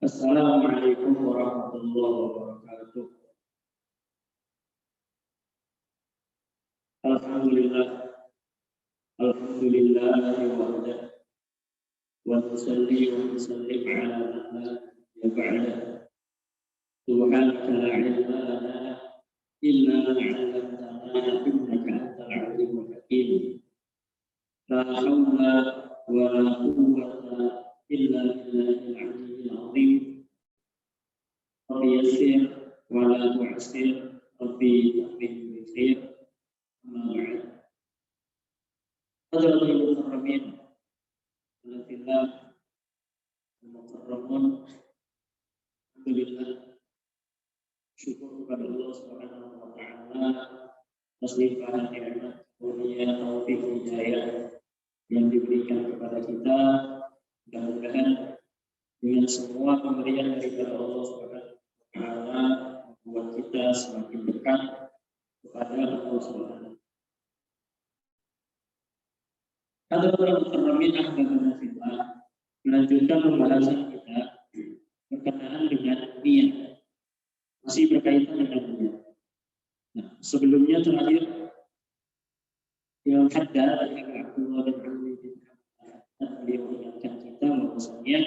Assalamualaikum warahmatullahi wabarakatuh. Alhamdulillah, alhamdulillah wahda, wa nusalli wa nusallim ala man la nabiyya ba'da. Subhanaka la ilma lana illa ma 'allamtana innaka antal 'alimul hakim. La haula wa la quwwata illa billahil 'aliyyil 'azim. Rabbi yassir wa la tu'assir, Rabbi yassir bi khair. Amma ba'd. Hadratul mukarramin, alhamdulillah, mukarramun, alhamdulillah, syukur kepada Allah Subhanahu wa taala atas limpahan nikmat, karunia, taufik, hidayah yang diberikan kepada kita. Mudah-mudahan dengan semua pemberian daripada Allah Subhanahu wa taala membuat kita semakin dekat kepada Allah Subhanahu. Hadratul mukarramin, alhamdulillah, melanjutkan pembahasan kita berkenaan dengan niat, masih berkaitan dengan niat. Nah, sebelumnya terakhir yang hadda dari Abdullah bin Amr bin As, beliau mengingatkan kita bahwasanya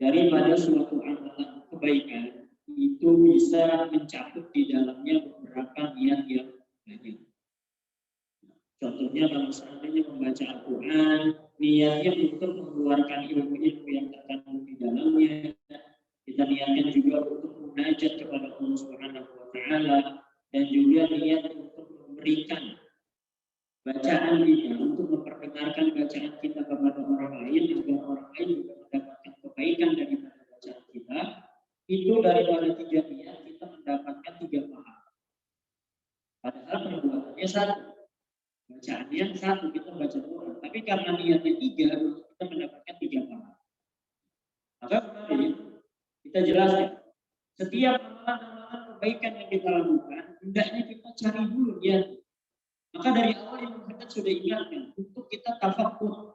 daripada suatu amalan kebaikan itu bisa mencakup di dalamnya beberapa niat yang banyak. Contohnya kalau seandainya membaca Al-Quran, niatnya untuk mengeluarkan ilmu-ilmu yang terkandung di dalamnya. Kita niatkan juga untuk munajat kepada Allah Subhanahu wa taala, dan juga niat untuk memberikan bacaan kita, untuk memperdengarkan bacaan kita kepada orang lain agar orang lain juga mendapatkan kebaikan daripada bacaan kita. Itu daripada 3 niat kita mendapatkan 3 pahala. Padahal perbuatannya satu. Bacaannya satu, kita baca Quran, tapi karena niatnya 3, kita mendapatkan 3 pahala. Maka kemarin kita jelaskan, setiap amalan-amalan kebaikan yang kita lakukan, hendaknya kita cari dulu niat. Maka dari awal yang kita sudah ingatkan, untuk kita tafakur,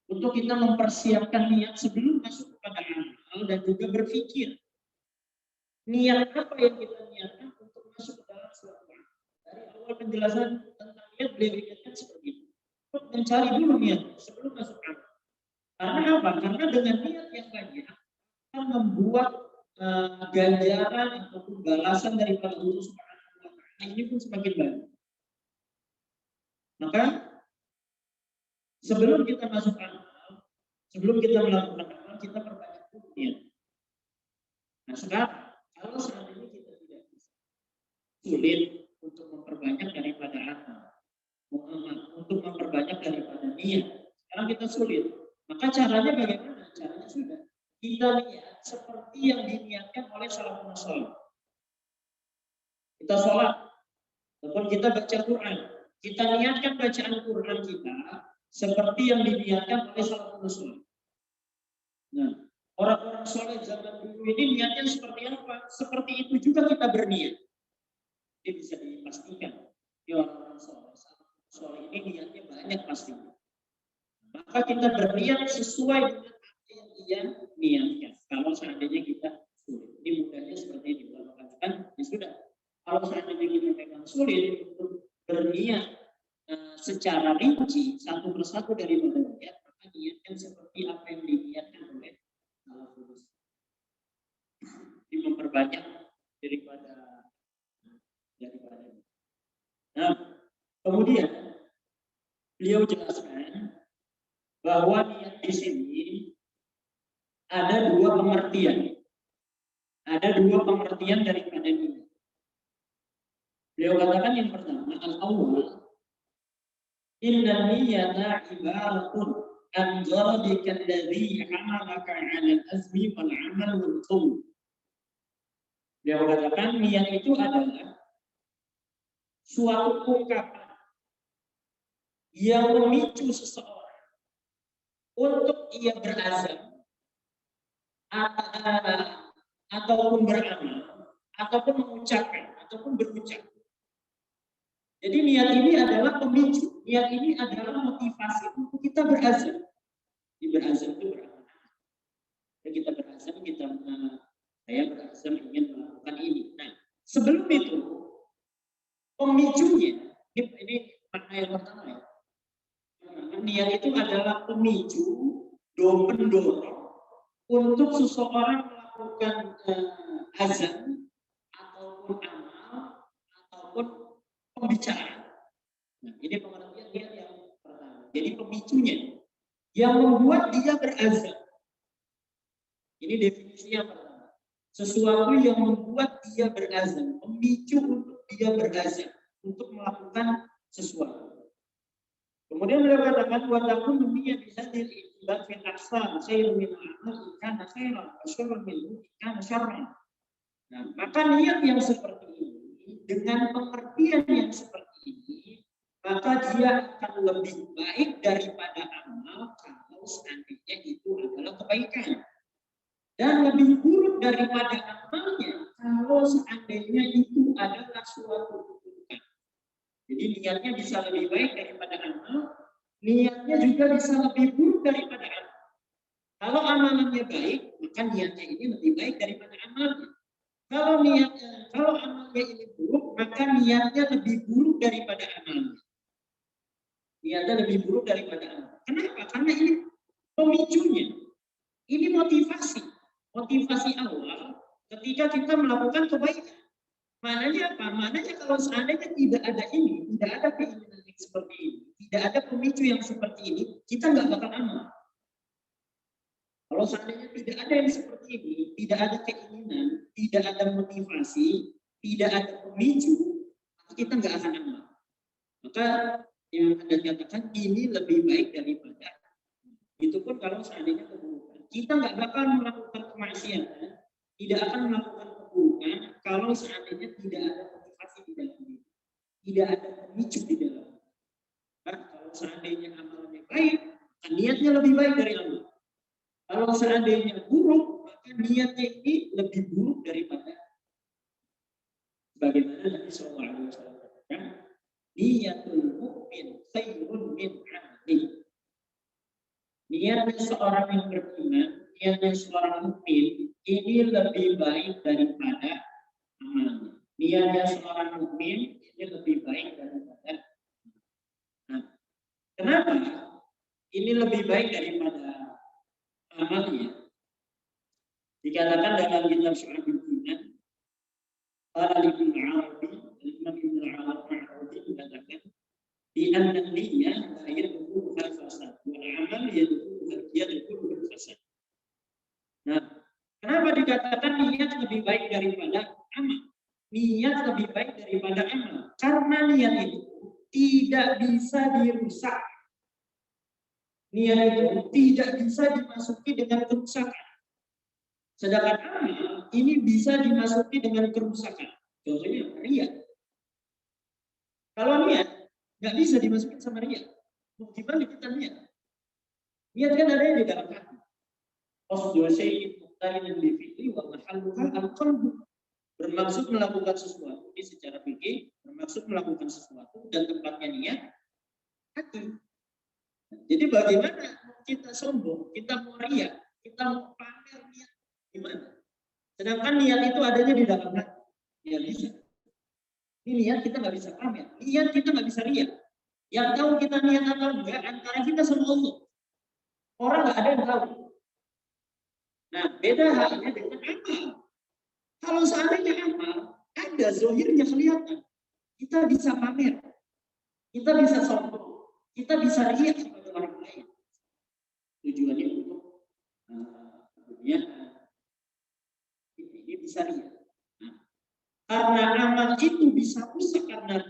untuk kita mempersiapkan niat sebelum masuk kepada amal, dan juga berpikir niat apa yang kita niatkan untuk masuk ke dalam suatu amal. Dari awal penjelasan tentang niat beliau ingatkan seperti itu. Untuk mencari dulu niat sebelum masuk amal. Karena apa? Karena dengan niat yang banyak akan membuat ganjaran ataupun balasan daripada Allah Subhanahu wa taala ini pun semakin banyak. Maka sebelum kita masuk amal, sebelum kita melakukan amal, kita perbanyak niat. Nah sekarang kalau seandainya kita tidak bisa, sulit untuk memperbanyak daripada amal, untuk memperbanyak daripada niat. Sekarang kita sulit. Maka caranya bagaimana? Caranya sudah. Kita niat seperti yang diniatkan oleh salafun saleh. Kita sholat, ataupun kita baca Quran. Kita niatkan bacaan Quran kita seperti yang diniatkan oleh salafun saleh. Nah, orang-orang soleh zaman dulu ini niatnya seperti apa? Seperti itu juga kita berniat. Ini bisa dipastikan. Orang-orang soleh ini niatnya banyak pastinya. Maka kita berniat sesuai dengan apa yang dia niatkan. Kalau seandainya kita sulit, ini mudahnya seperti ini. Kalau katakan, ya sudah. Kalau seandainya kita memang sulit untuk berniat secara rinci satu persatu daripada niat, maka niatkan seperti apa yang diniatkan oleh salafus. Ini memperbanyak daripada. Nah, kemudian beliau jelaskan bahwa niat di sini ada 2 pengertian. Ada 2 pengertian daripada niat. Beliau katakan yang pertama, al-awwal, inna niyata ibaratun an gharadika alladhi amalaka 'ala al-azmi wal 'amal wal qawl. Beliau katakan niat itu adalah suatu ungkapan yang memicu seseorang untuk ia berazam ataupun beramal ataupun mengucapkan ataupun berucap. Jadi niat ini adalah pemicu, niat ini adalah motivasi untuk kita berazam. Di berazam itu beramal. Dan berazam saya berazam ingin melakukan ini. Nah, sebelum itu pemicunya ini makna yang pertama ya. Niat itu adalah pemicu, pendorong untuk seseorang melakukan azan ataupun amal ataupun pembicaraan. Nah, ini pengertian niat yang pertama. Jadi pemicunya yang membuat dia berazam. Ini definisi yang pertama. Sesuatu yang membuat dia berazam, pemicu untuk dia berazam untuk melakukan sesuatu. Kemudian beliau katakan wa takun niyyah bi hadhil ittiba' fil aqsam khairun min al-amal kana khairan wa syarrun minhu kana syarran. Nah, maka niat yang seperti ini dengan pengertian yang seperti ini, maka dia akan lebih baik daripada amal kalau seandainya itu adalah kebaikan. Dan lebih buruk daripada amalnya kalau seandainya itu adalah suatu keburukan. Jadi niatnya bisa lebih baik daripada amal, niatnya juga bisa lebih buruk daripada amal. Kalau amalannya baik, maka niatnya ini lebih baik daripada amalnya. Kalau amalnya ini buruk, maka niatnya lebih buruk daripada amalnya. Niatnya lebih buruk daripada amal. Kenapa? Karena ini pemicunya. Ini motivasi awal ketika kita melakukan kebaikan. Maknanya apa? Maknanya kalau seandainya tidak ada ini, tidak ada keinginan yang seperti ini, tidak ada pemicu yang seperti ini, kita nggak bakal amal. Kalau seandainya tidak ada yang seperti ini, tidak ada keinginan, tidak ada motivasi, tidak ada pemicu, kita nggak akan amal. Maka yang Anda katakan ini lebih baik daripada itu pun kalau seandainya keburukan. Kita nggak bakal melakukan kemaksiatan, tidak akan melakukan keburukan kalau seandainya tidak ada motivasi di dalamnya, tidak ada pemicu di dalamnya. Nah, kalau seandainya amalnya baik, niatnya lebih baik dari amal. Kalau seandainya buruk, maka niatnya ini lebih buruk daripada bagaimana Nabi SAW katakan, niyatul mu'min khairun min amalihi. Niatnya seorang yang beriman, niatnya seorang mukmin ini lebih baik daripada amalnya. Niatnya seorang mukmin ini lebih baik daripada. Nah, kenapa ini lebih baik daripada amalnya? Dikatakan dalam kitab Syu'abul Iman, qala Ibnu Arabi, Imam Ibnu Arabi mengatakan di anna niyyah la yadkhulu al-fasad wal amal yadkhulu al-fasad. Nah, kenapa dikatakan niat lebih baik daripada amal? Niat lebih baik daripada amal karena niat itu tidak bisa dirusak. Niat itu tidak bisa dimasuki dengan kerusakan. Sedangkan amal ini bisa dimasuki dengan kerusakan. Contohnya riya. Kalau niat nggak bisa dimasukin sama riya. Gimana kita niat? Niat kan ada yang di dalam hati. Qasdu syai'in muqtarinan bi fi'li wa mahalluha al-qalbu. Bermaksud melakukan sesuatu ini secara fikih, bermaksud melakukan sesuatu dan tempatnya niat hati. Jadi bagaimana kita sombong, kita mau riya, kita mau pamer niat gimana? Sedangkan niat itu adanya di dalam hati. Ya bisa. Ini niat kita nggak bisa pamer, niat kita nggak bisa riya. Yang tahu kita niat atau enggak antara kita sama Allah. Orang nggak ada yang tahu. Nah, beda halnya dengan amal. Kalau seandainya amal, ada zohirnya kelihatan. Kita bisa pamer, kita bisa sombong, kita bisa riak kepada orang lain. Tujuannya untuk dunia ini bisa riak. Nah, karena amal itu bisa rusak karena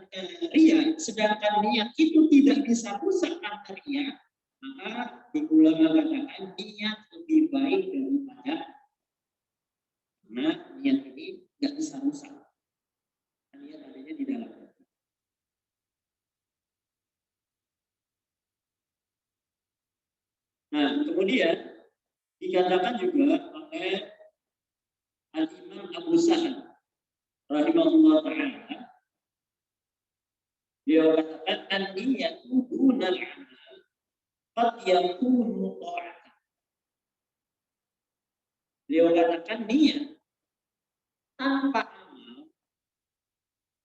riak, sedangkan niat itu tidak bisa rusak karena riak, maka di ulama katakan niat lebih baik daripada karena niat ini nggak bisa rusak. Niat adanya di dalam. Nah, kemudian dikatakan juga oleh Al-Imam Abu Sa'ad rahimahullah ta'ala, dia katakan an-niyatu dunal amal qad yakunu ta'atan. Beliau katakan niat tanpa amal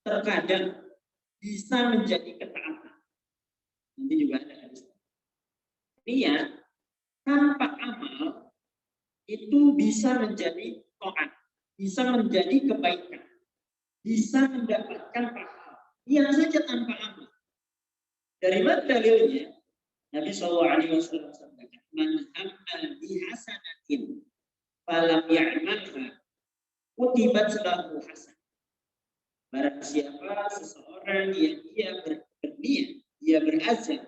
terkadang bisa menjadi ketaatan. Nanti juga ada hadis. Niat tanpa amal itu bisa menjadi taat, bisa menjadi kebaikan, bisa mendapatkan pahala. Niat saja tanpa amal. Dari mana dalilnya? Nabi SAW sampaikan, "Man hamma bi hasanatin falam ya'malha kutibat lahu hasan." Barang siapa seseorang yang dia berniat, dia berazam,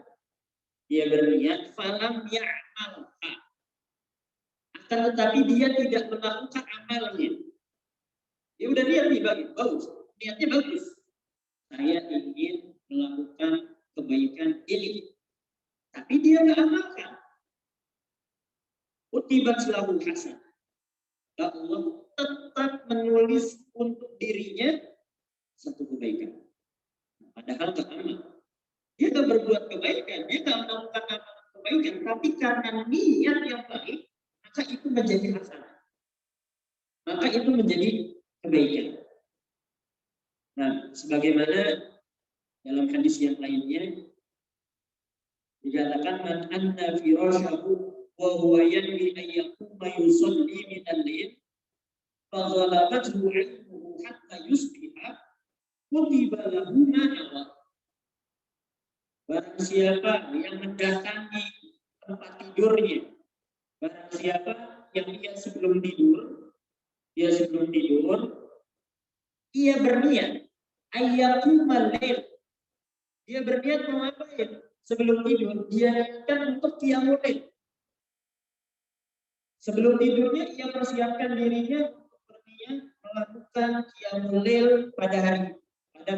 dia berniat falam ya'malha, akan tetapi dia tidak melakukan amalnya. Ya udah niat nih bagus, niatnya bagus. Saya ingin melakukan kebaikan ini, tapi dia nggak amalkan. Kutibat lahu hasan. Allah tetap menulis untuk dirinya satu kebaikan. Padahal nggak amal. Dia nggak berbuat kebaikan, dia nggak melakukan amal kebaikan, tapi karena niat yang baik, maka itu menjadi hasanah. Maka itu menjadi kebaikan. Nah, sebagaimana dalam hadis yang lainnya dikatakan, man anna firashahu wa huwa yanwi an yaquma yusalli min al-lail fa ghalabathu 'ilmuhu hatta yusbiha kutiba lahu ma nawa. Barang siapa yang mendatangi tempat tidurnya, barang siapa yang ia sebelum tidur, ia berniat ayyaqumal lail. Dia berniat mau apa ya? Sebelum tidur, dia niatkan untuk qiyamul lail. Sebelum tidurnya, ia persiapkan dirinya untuk berniat melakukan qiyamul lail pada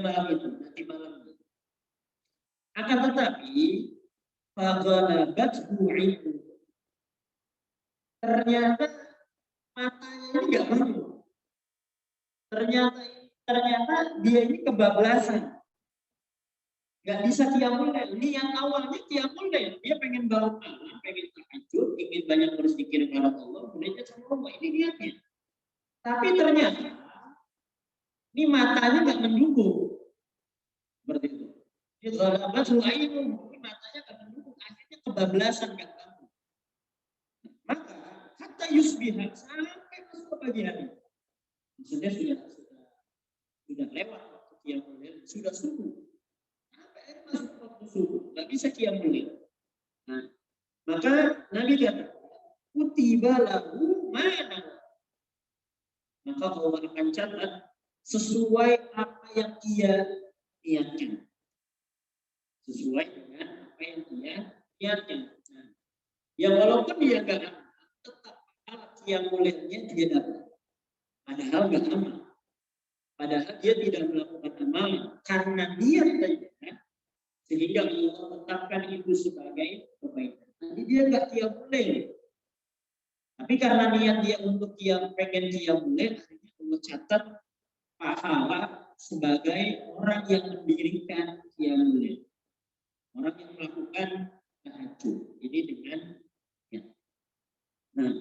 malam itu, nanti malam. Akan tetapi, faghalabathu 'ilmu. Ternyata matanya ini nggak bangun. Ternyata dia ini kebablasan. Nggak bisa qiyamul lail. Niat awalnya qiyamul lail. Dia pengen bangun malam, pengen tahajud, ingin banyak berzikir kepada Allah, kemudian sama Allah. Ini niatnya. Tapi ternyata ini matanya nggak mendukung. Seperti itu. Dia ghalabathu 'ilmu. Ini matanya nggak mendukung. Akhirnya kebablasan nggak bangun. Maka hatta yusbiha, sampai masuk ke pagi hari. Maksudnya sudah lewat waktu qiyamul lail, sudah subuh. Masuk waktu subuh, nggak bisa qiyamul lail. Nah, maka Nabi kata, kutiba lahu mana. Maka Allah akan catat sesuai apa yang ia niatkan. Sesuai dengan apa yang ia niatkan. Nah, ya walaupun dia nggak amal, tetap pahala qiyamul lailnya dia dapat. Padahal nggak amal. Padahal dia tidak melakukan amal karena niat saja, sehingga Allah tetapkan itu sebagai kebaikan. Nanti dia nggak qiyamul lail, tapi karena niat dia untuk pengen qiyamul lail, akhirnya Allah catat pahala sebagai orang yang mendirikan qiyamul lail, orang yang melakukan tahajud. Ini dengan ya. Nah,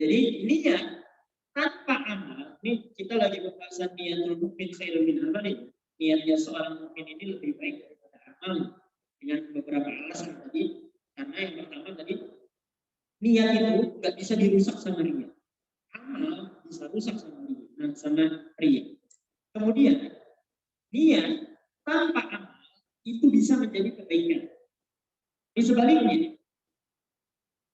jadi niat tanpa amal, ini kita lagi pembahasan niatul mukmin khairun min amalin. Niatnya seorang mukmin ini lebih baik daripada amal, dengan beberapa alasan tadi. Karena yang pertama tadi, niat itu nggak bisa dirusak sama ria. Amal bisa rusak sama ria. Kemudian niat tanpa amal itu bisa menjadi kebaikan. Di sebaliknya,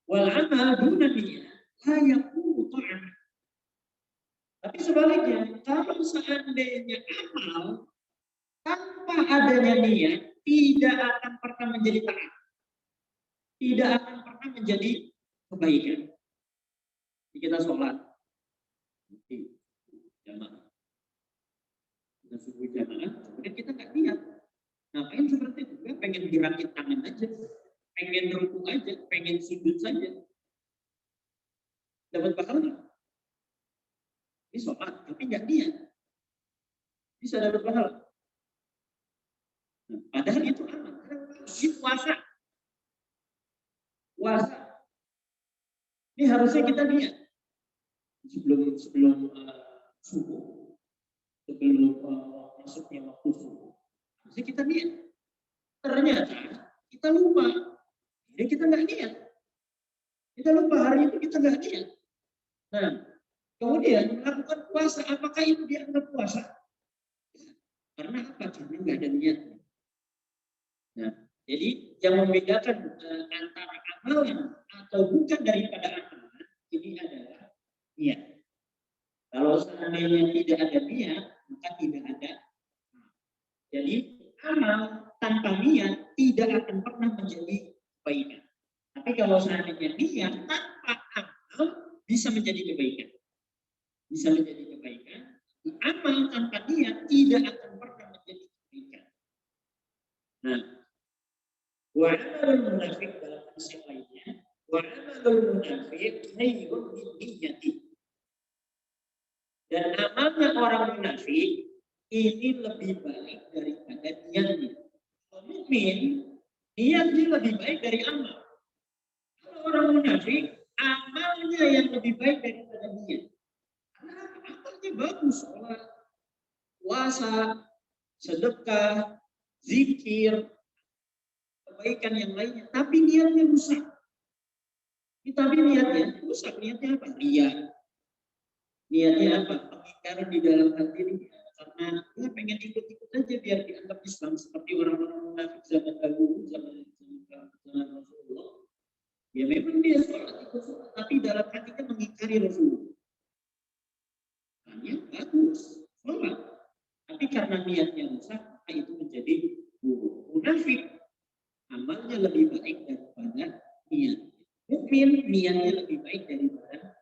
wal amal duna niat la yakunu ta'ah. Tapi sebaliknya, kalau seandainya amal tanpa adanya niat tidak akan pernah menjadi taat, tidak akan pernah menjadi kebaikan. Kita sholat, jamaah, kita subuh jamaah, kemudian kita nggak niat. Ngapain seperti itu? Pengen gerakin tangan aja, pengen rukuk aja, pengen sujud saja, dapat pahala. Ini sholat, tapi nggak niat, bisa dapat pahala. Nah, padahal itu amal. Ini puasa. Ini harusnya kita niat. sebelum subuh, sebelum masuknya waktu subuh. Harusnya kita niat. Ternyata kita lupa. Jadi kita nggak niat. Kita lupa hari itu kita nggak niat. Nah, kemudian melakukan puasa, apakah itu dianggap puasa? Karena apa? Karena nggak ada niatnya. Nah, jadi yang membedakan antara amalan atau bukan daripada amalan ini adalah niat. Kalau seandainya tidak ada niat, maka tidak ada. Jadi amal tanpa niat tidak akan pernah menjadi kebaikan. Tapi kalau seandainya niat tanpa amal bisa menjadi kebaikan. Bisa menjadi kebaikan. Amal tanpa niat tidak akan pernah menjadi kebaikan. Nah, wa amalul munafik dalam hadis yang lainnya, wa amalul munafik khairun min niyyati. Dan amalnya orang munafik ini lebih baik daripada niatnya. Kalau mukmin, niatnya lebih baik dari amal. Kalau orang munafik, amalnya yang lebih baik daripada niat. Karena amalnya bagus, sholat, puasa, sedekah, zikir, kebaikan yang lainnya, tapi niatnya rusak. Tapi niatnya rusak, niatnya apa? Ria. Niatnya apa? Pengingkaran di dalam hati ini. Karena dia pengen ikut-ikut aja biar dianggap Islam seperti orang-orang munafik zaman dahulu, zaman Rasulullah. Ya memang dia sholat, ikut sholat, tapi dalam hatinya mengingkari Rasulullah. Hanya bagus, sholat. Tapi karena niatnya rusak, maka itu menjadi buruk. Munafik, amalnya lebih baik daripada niat. Mukmin, niatnya lebih baik daripada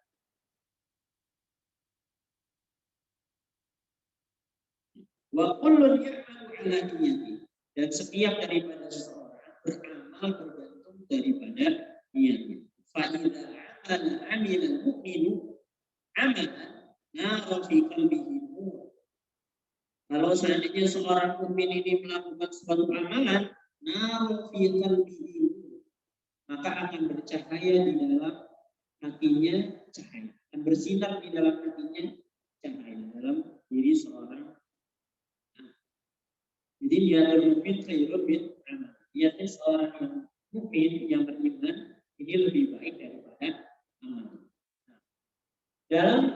wa kullun ya'malu ala niyyati, dan setiap daripada seseorang beramal bergantung daripada niatnya. Fa idza amila al-mu'minu amalan nara fi qalbihi nur. Kalau seandainya seorang mukmin ini melakukan suatu amalan, nara fi qalbihi nur, maka akan bercahaya di dalam hatinya cahaya, akan bersinar di dalam hatinya cahaya dalam diri seorang. Jadi niatul mukmin khairun min amal. Niatnya seorang yang mukmin yang beriman ini lebih baik daripada amal. Dalam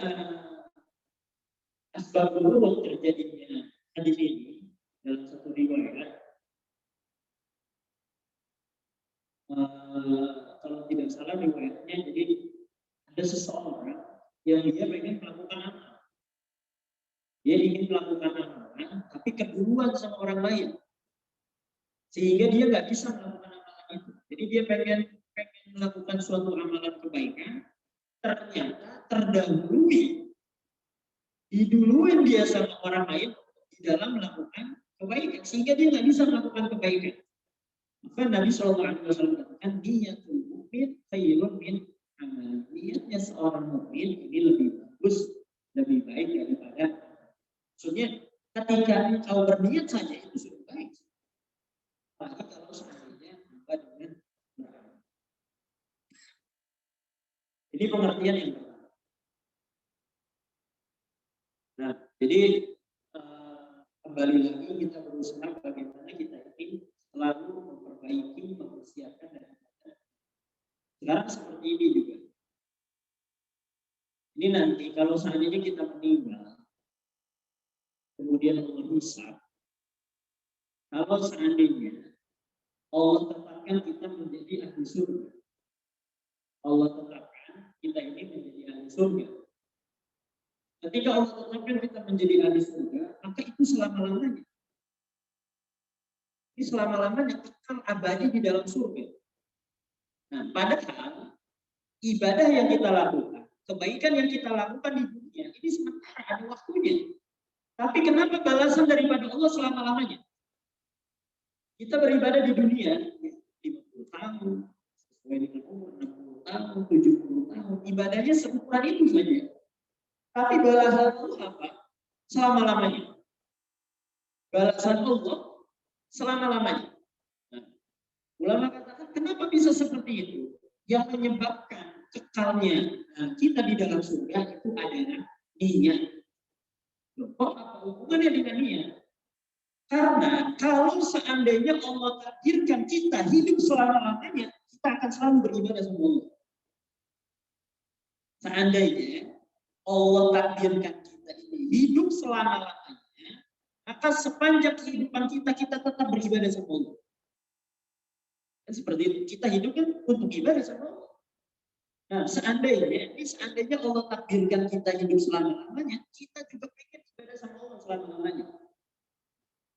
asbab nuzul terjadinya hadis ini dalam satu riwayat, kalau tidak salah riwayatnya, jadi ada seseorang yang dia pengen melakukan amal. Dia ingin melakukan amalan, tapi keduluan sama orang lain, sehingga dia nggak bisa melakukan amalan itu. Jadi dia pengen melakukan suatu amalan kebaikan, ternyata terdahului, diduluin dia sama orang lain di dalam melakukan kebaikan, sehingga dia nggak bisa melakukan kebaikan. Maka Nabi SAW katakan, niatul mukmin khairun min amal. Niatnya seorang mukmin ini lebih bagus, lebih baik daripada. Maksudnya ketika engkau berniat saja itu sudah baik. Apalagi kalau seandainya hamba dengan beramal. Ini pengertian yang pertama. Nah, jadi kembali lagi kita berusaha bagaimana kita ini selalu memperbaiki, mempersiapkan dan sekarang seperti ini juga. Ini nanti kalau seandainya kita meninggal, kemudian Allah hisab, kalau seandainya Allah tetapkan kita menjadi ahli surga, Allah tetapkan kita ini menjadi ahli surga. Ketika Allah tetapkan kita menjadi ahli surga, maka itu selama-lamanya. Ini selama-lamanya kekal abadi di dalam surga. Nah, padahal ibadah yang kita lakukan, kebaikan yang kita lakukan di dunia ini sementara, ada waktunya. Tapi kenapa balasan daripada Allah selama-lamanya? Kita beribadah di dunia 50 tahun, sesuai dengan umur 60 tahun, 70 tahun, ibadahnya seukuran itu saja. Tapi balasan Allah apa? Selama-lamanya. Balasan Allah selama-lamanya. Nah, ulama katakan kenapa bisa seperti itu? Yang menyebabkan kekalnya kita di dalam surga itu adalah niat. Kok apa hubungannya dengan niat? Karena kalau seandainya Allah takdirkan kita hidup selama-lamanya, kita akan selalu beribadah sama Allah. Seandainya Allah takdirkan kita ini hidup selama-lamanya, maka sepanjang kehidupan kita tetap beribadah sama Allah. Kan seperti itu, kita hidup kan untuk ibadah sama Allah. Nah, seandainya Allah takdirkan kita hidup selama-lamanya, kita juga pengen ibadah sama Allah selama-lamanya.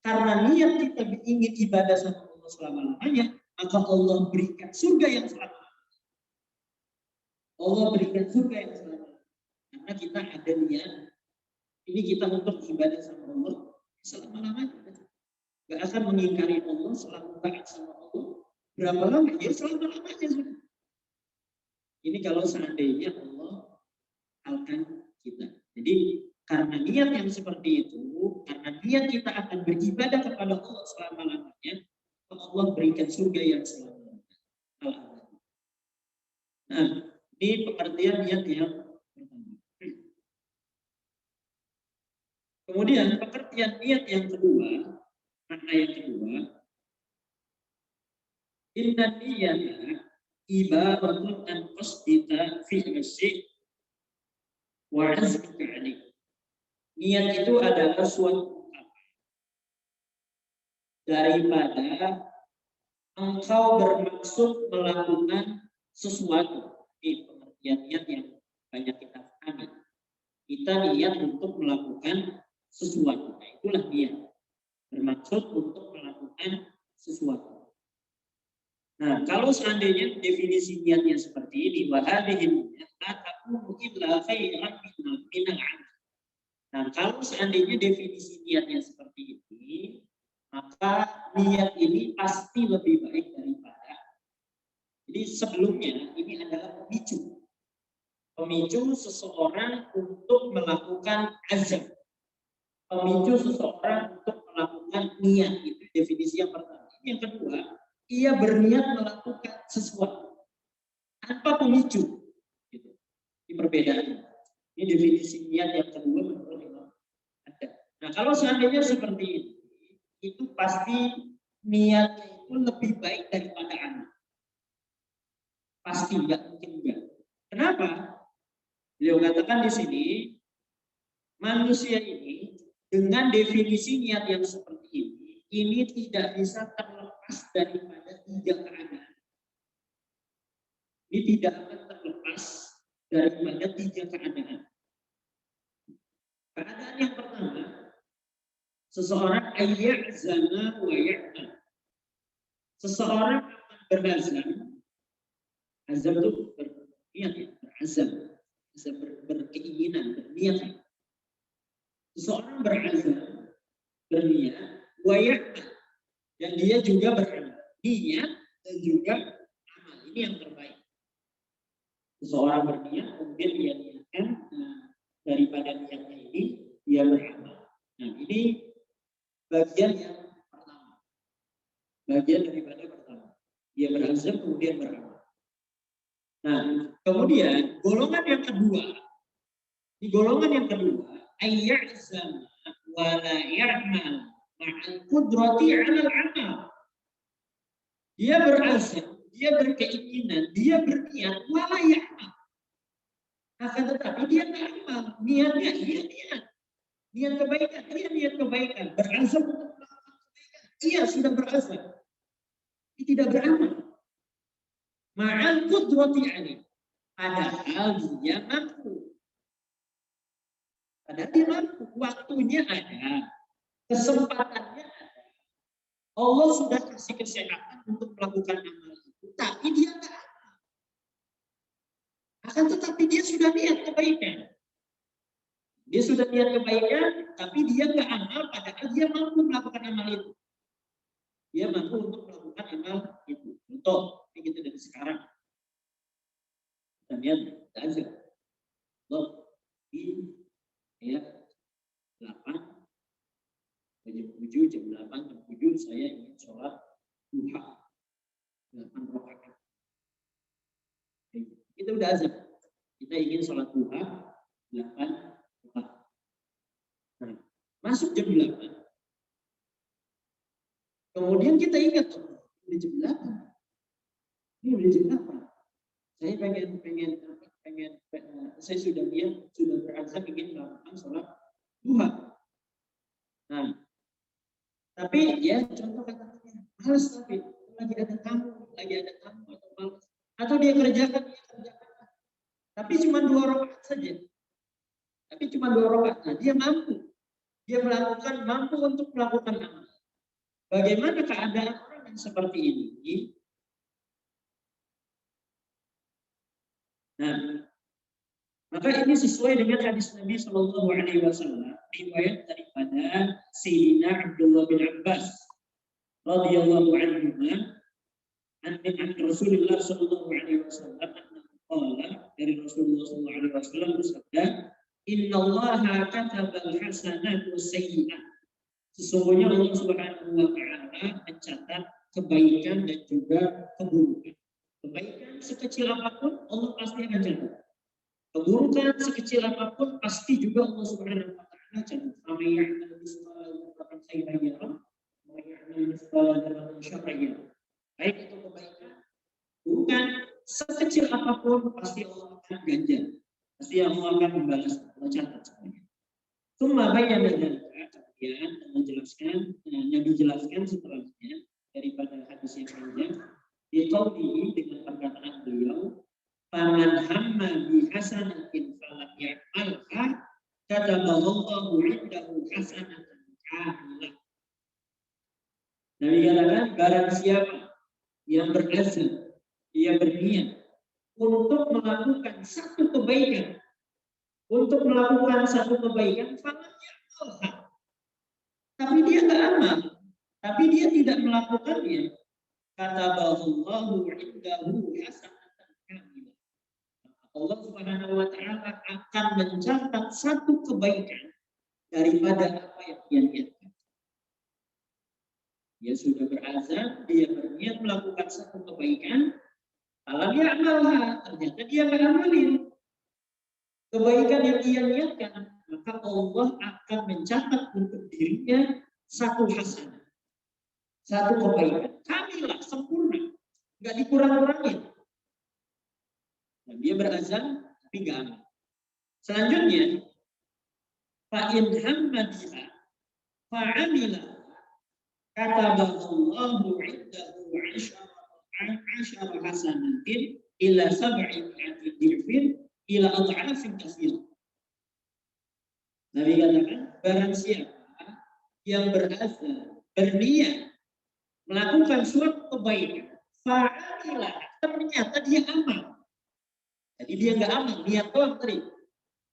Karena niat kita ingin ibadah sama Allah selama-lamanya, maka Allah berikan surga yang selama-lamanya. Allah berikan surga yang selama-lamanya. Karena kita ada niat, ini kita untuk ibadah sama Allah selama-lamanya. Gak akan mengingkari Allah, selalu taat sama Allah. Berapa lama? Ya selama-lamanya sudah. Ini kalau seandainya Allah akan kita. Jadi karena niat yang seperti itu, karena niat kita akan beribadah kepada Allah selama-lamanya, Allah berikan surga yang selama-lamanya. Nah, ini pengertian niat yang pertama. Kemudian pengertian niat yang kedua, makna yang kedua, inna niyata ibaratun an qasdika fi nafsi wa azmika alaih. Niat itu adalah suatu daripada engkau bermaksud melakukan sesuatu. Ini pengertian niat yang banyak kita pahami. Kita niat untuk melakukan sesuatu. Nah, itulah niat. Bermaksud untuk melakukan sesuatu. Nah, kalau seandainya definisi niatnya seperti ini, wa hadhihi niyyah la takunu illa khairan minal amal. Nah, kalau seandainya definisi niatnya seperti ini, maka niat ini pasti lebih baik daripada. Jadi sebelumnya ini adalah pemicu. Pemicu seseorang untuk melakukan azam. Pemicu seseorang untuk melakukan niat. Itu definisi yang pertama. Yang kedua, ia berniat melakukan sesuatu tanpa pemicu. Gitu. Ini perbedaan. Ini definisi niat yang kedua menurut Imam ada. Nah, kalau seandainya seperti ini, itu pasti niatnya itu lebih baik daripada amal. Pasti, nggak mungkin enggak. Kenapa? Beliau katakan di sini, manusia ini dengan definisi niat yang seperti ini tidak bisa terlepas daripada tiga keadaan. Ini tidak akan terlepas daripada tiga keadaan. Keadaan yang pertama, seseorang ayya'zama wa ya'mal. Seseorang akan berazam. Azam itu berniat ya, berazam. Berkeinginan, berniat. Seseorang berazam, berniat, wa ya'mal. Dan dia juga beramal. Niat dan juga amal. Ini yang terbaik. Seseorang berniat, kemudian dia niatkan, daripada niatnya ini, dia beramal. Nah, ini bagian yang pertama. Bagian daripada pertama. Dia berazam, kemudian beramal. Nah, kemudian golongan yang kedua. Di golongan yang kedua, ayya'zam wa la ya'mal ma'al qudrati 'alal 'amal. Dia berazam, dia berkeinginan, dia berniat, wa la ya'mal. Akan tetapi dia tidak amal. Niatnya iya niat. Niat kebaikan, iya niat kebaikan. Berazam untuk melakukan kebaikan. Iya sudah berazam. Dia tidak beramal. Ma'al qudrati 'alal. Padahal dia mampu. Padahal dia mampu. Waktunya ada. Kesempatannya ada. Allah sudah kasih kesehatan untuk melakukan amal itu. Tapi dia tidak amal. Akan tetapi dia sudah niat kebaikan. Dia sudah niat kebaikan, tapi dia nggak amal, padahal dia mampu melakukan amal itu. Dia mampu untuk melakukan amal itu. Contoh, ini kita dari sekarang. Kita lihat aja. Loh, ini ya 8, jam 7, jam 8, jam 7 saya ingin sholat duha 8 rakaat. Kita udah azan. Kita ingin sholat duha 8 waktu. Nah, masuk jam 8. Kemudian kita ingat, ini jam 8. Ini udah jam 8. Saya saya sudah berazam ingin melakukan sholat duha. Nah, tapi ya contoh katanya males, tapi lagi ada tamu atau males, atau dia kerjakan. Tapi cuma 2 rakaat saja. Nah, dia mampu untuk melakukan amal. Bagaimana keadaan orang yang seperti ini? Nah, maka ini sesuai dengan hadis Nabi Shallallahu Alaihi Wasallam, riwayat daripada Sayyidina Abdullah bin Abbas radhiyallahu anhu an Rasulullah Shallallahu Alaihi Wasallam dari Rasulullah Shallallahu Alaihi Wasallam bersabda, Inna Allah katabal hasanat wa sayyi'at. Sesungguhnya Allah Subhanahu wa Ta'ala mencatat kebaikan dan juga keburukan. Kebaikan sekecil apapun Allah pasti akan catat. Keburukan sekecil apapun pasti juga Allah Subhanahu wa Ta'ala catat. Baik itu kebaikan, bukan sekecil apapun pasti Allah akan ganjar. Pasti Allah akan membalas. Allah catat semuanya. Tsumma bayyana dzalika, kemudian Nabi jelaskan setelahnya daripada hadis yang panjang. Diqaulihi, dengan perkataan beliau, faman hamma bi hasanatin falam ya'malha kataballahu 'indahu hasanatan kamilah. Nabi katakan, barang siapa yang berazam, dia berniat untuk melakukan satu kebaikan, falam ya'malha, tapi dia nggak amal, tapi dia tidak melakukannya, kataballahu 'indahu hasanatan kamilah. Allah Subhanahu wa Ta'ala akan mencatat satu kebaikan daripada apa yang dia niatkan. Dia sudah berazam, dia berniat melakukan satu kebaikan, alam ya'malha, ternyata dia nggak amalin kebaikan yang dia niatkan, maka Allah akan mencatat untuk dirinya satu hasanah, satu kebaikan kamilah, sempurna, nggak dikurang-kurangin. Dan dia berazam tapi nggak amal. Selanjutnya, fa'in hamma biha fa'amila kataballahu 'indahu 'ashara hasanatin ila 700 dirham ila adhafin katsirah. Nabi katakan, barang siapa yang berazam, berniat melakukan suatu kebaikan, fa'amila, ternyata dia amal. Jadi dia nggak amal, niat doang tadi.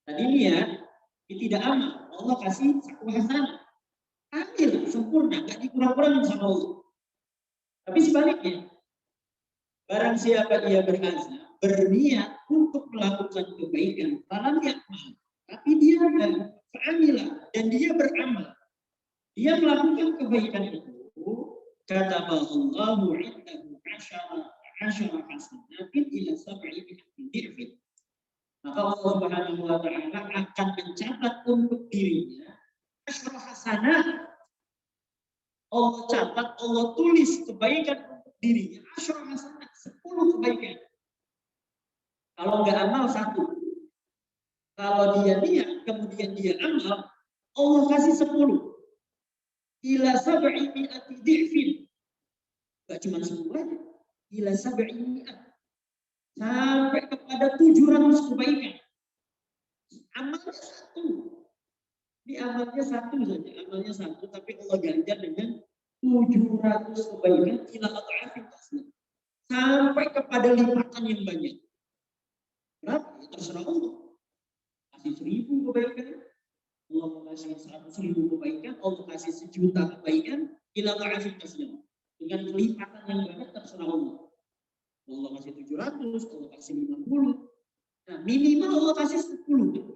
Tadi niat, dia tidak amal. Allah kasih satu hasanah. Kamil, sempurna, nggak dikurang-kurangin sama Allah. Tapi sebaliknya, barang siapa dia berazam, berniat untuk melakukan kebaikan, falam ya'mal, tapi dia fa'amila, dan dia beramal. Dia melakukan kebaikan itu, kataballahu 'indahu 'ashara hasanatin ila 700 dirham. Maka Allah Subhanahu wa Ta'ala akan mencatat untuk dirinya 10 hasanah. Allah catat, Allah tulis kebaikan untuk dirinya 10 hasanah, 10 kebaikan. Kalau nggak amal 1. Kalau dia niat kemudian dia amal, Allah kasih 10. Ila 700 dirham. Enggak cuma 10 aja. Ila 700. Sampai kepada 700 kebaikan. Amalnya 1. Ini amalnya 1 saja. Amalnya 1, tapi Allah ganjar dengan 700 kebaikan. Ila adhafin katsirah. Sampai kepada lipatan yang banyak. Berapa? Ya terserah Allah. Kasih 1000 kebaikan. Allah kasih 100.000 kebaikan. Allah kasih 1.000.000 kebaikan. Ila adhafin katsirah. Dengan kelipatan yang banyak terserah Allah. Allah kasih 700, Allah kasih 50. Nah, minimal Allah kasih 10.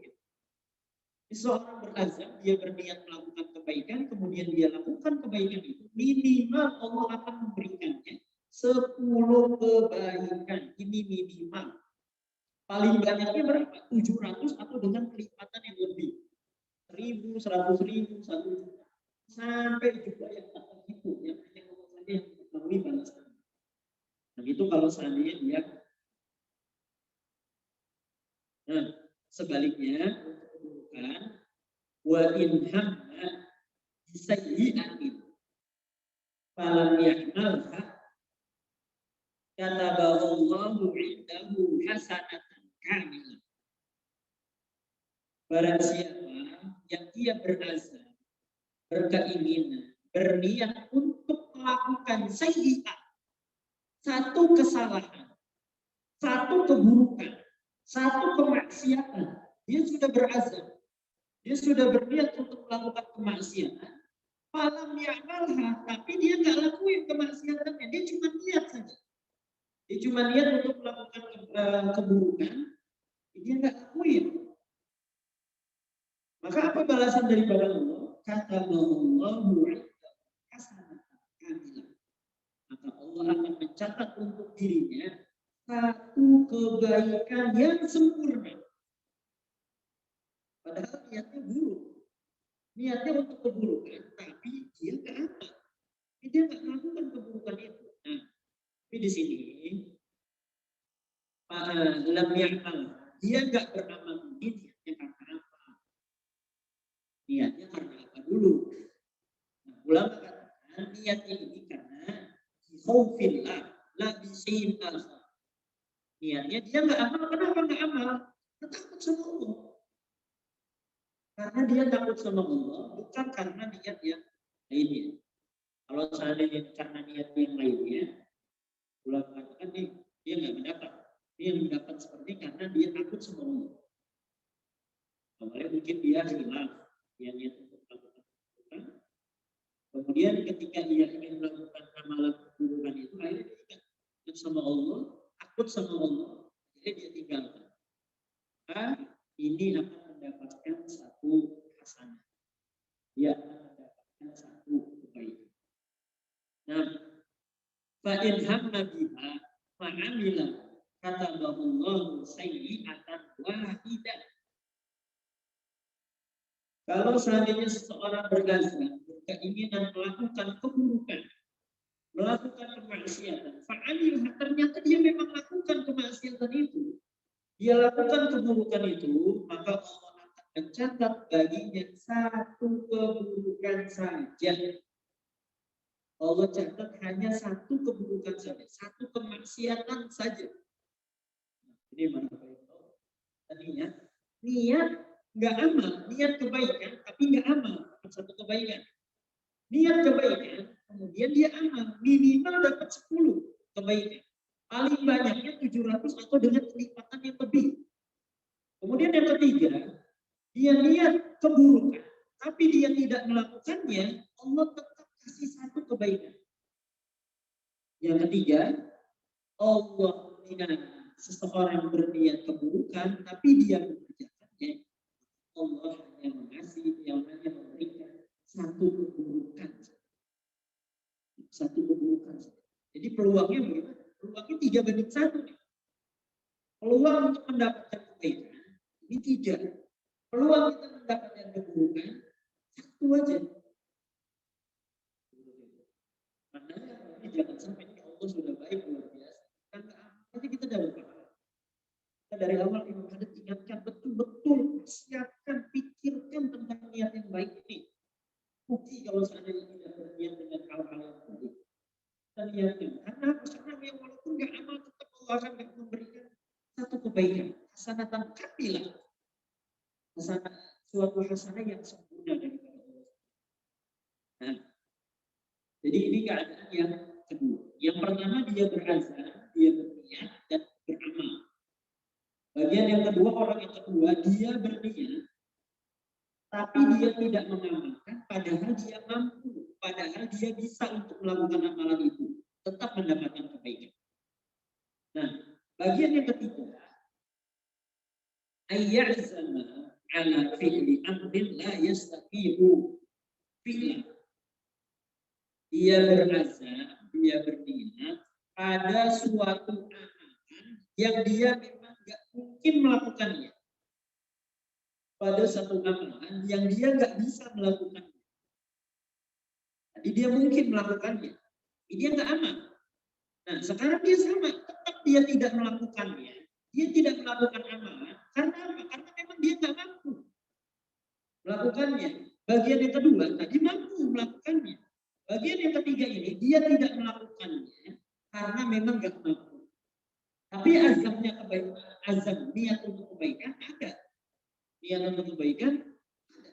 Seorang berazam, dia berniat melakukan kebaikan, kemudian dia lakukan kebaikan itu, minimal Allah akan memberikannya 10 kebaikan. Ini minimal. Paling banyaknya berapa? 700 atau dengan kelipatan yang lebih. 1000, 100.000, 1 juta. Sampai juga yang tak terhitung, yang hanya Allah saja yang mengetahui balasan. Nah itu kalau seandainya dia. Nah sebaliknya untuk keburukan, wa in hamma bisayyi'atin falam ya'malha kataballahu 'indahu hasanatan kamilah. Barang siapa yang ia berazam, berkeinginan, berniat untuk melakukan sayyi'at, satu kesalahan, satu keburukan, satu kemaksiatan, dia sudah berazam, dia sudah berniat untuk melakukan kemaksiatan, falam ya'malha, tapi dia nggak lakuin kemaksiatannya, dia cuma niat saja. Dia cuma niat untuk melakukan keburukan, dia nggak lakuin. Maka apa balasan daripada Allah? Kata Allah hasanatan kamilah. Maka Allah akan mencatat untuk dirinya satu kebaikan yang sempurna. Padahal niatnya buruk. Niatnya untuk keburukan, tapi dia nggak amal. Dia nggak melakukan keburukan itu. Nah, tapi di sini dalam niatnya dia nggak beramal ini niatnya karena apa? Niatnya karena apa dulu? Nah, ulama katakan niatnya ini karena khaufillah, la bisyai'in akhar. Niatnya dia nggak amal, kenapa nggak amal? Takut sama Allah. Karena dia takut sama Allah, bukan karena niat yang lainnya. Kalau seandainya karena niat yang lainnya, ulama katakan dia nggak mendapat. Dia mendapat seperti karena dia takut sama Allah. Awalnya mungkin dia hilang, dia niat untuk melakukan keburukan. Kemudian ketika dia ingin melakukan amalan keburukan itu, akhirnya dia ingat sama Allah, takut sama Allah, jadi dia tinggalkan. Maka ini akan mendapatkan satu hasanah. Dia akan mendapatkan satu kebaikan. Nah, fa'in hamma biha fa'amila kataballahu sayyi'atan wahidah. Kalau seandainya seseorang berazam, berkeinginan melakukan keburukan, melakukan kemaksiatan, fa'amila, ternyata dia memang melakukan kemaksiatan itu, dia lakukan keburukan itu, maka Allah akan mencatat baginya satu keburukan saja. Allah catat hanya satu keburukan saja, satu kemaksiatan saja. Ini mana tadinya niat nggak amal, niat kebaikan tapi nggak amal, satu kebaikan. Niat kebaikan, kemudian dia amal, minimal dapat 10 kebaikan. Paling banyaknya 700 atau dengan kelipatan yang lebih. Kemudian yang ketiga, dia niat keburukan, tapi dia tidak melakukannya, Allah tetap kasih satu kebaikan. Yang ketiga, Allah tidak seseorang berniat keburukan, tapi dia mengerjakannya, Allah hanya mengasih, yang hanya memberikan satu keburukan. Satu keburukan. Jadi peluangnya bagaimana? Peluangnya 3:1. Peluang untuk mendapatkan kebaikan ini 3. Peluang kita mendapatkan keburukan 1 aja. Karena ini jangan sampai Allah sudah baik luar biasa. Nanti kita dapat pahala. Kita dari awal Imam Haddad ingatkan betul-betul, siapkan, pikirkan tentang niat yang baik ini. Bukti kalau seandainya tidak berniat dengan hal-hal yang baik. Dan niatnya, karena yang walaupun nggak amal, tetap Allah akan memberikan satu kebaikan. Hasanatan kamilah. Hasanah, suatu hasanah yang sempurna daripada Allah. Nah, jadi ini keadaan yang kedua. Yang pertama dia berazam, dia berniat dan beramal. Bagian yang kedua, orang yang kedua dia berniat, tapi dia tidak mengamalkan, padahal dia mampu, padahal dia bisa untuk melakukan amalan itu, tetap mendapatkan kebaikan. Nah, bagian yang ketiga, ayyazama ala fi'li amrin la yastaqimu fi'la. Dia berazam, dia berniat pada suatu amalan yang dia memang nggak mungkin mungkin melakukannya pada satu amalan yang dia nggak bisa melakukannya. Jadi dia mungkin melakukannya, dia nggak aman. Nah, sekarang dia sama, tetap dia tidak melakukannya. Dia tidak melakukan amalan, karena apa? Karena memang dia nggak mampu melakukannya. Bagian yang kedua, tadi mampu melakukannya. Bagian yang ketiga ini, dia tidak melakukannya, karena memang nggak mampu. Tapi azamnya kebaikan, azam niat untuk kebaikan ada. Niat untuk kebaikan ada.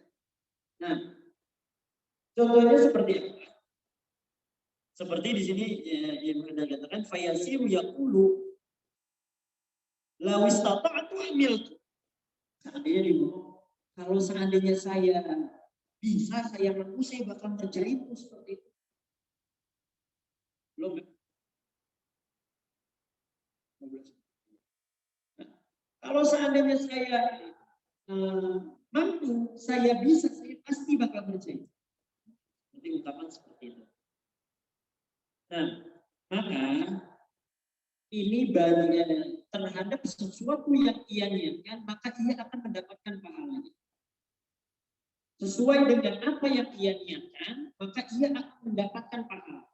Nah, contohnya seperti apa? Seperti di sini yang kita katakan fayasiru yaqulu law istata'tu amiltu. Seandainya dibilang, kalau seandainya saya bisa, saya mampu, saya bakal ngerjain itu seperti itu. Belum. Nah, kalau seandainya saya mampu, saya bisa, saya pasti bakal ngerjain. Seperti ungkapan seperti itu. Nah, maka ini bagian terhadap sesuatu yang ia niatkan, maka ia akan mendapatkan pahalanya. Sesuai dengan apa yang ia niatkan, maka ia akan mendapatkan pahala.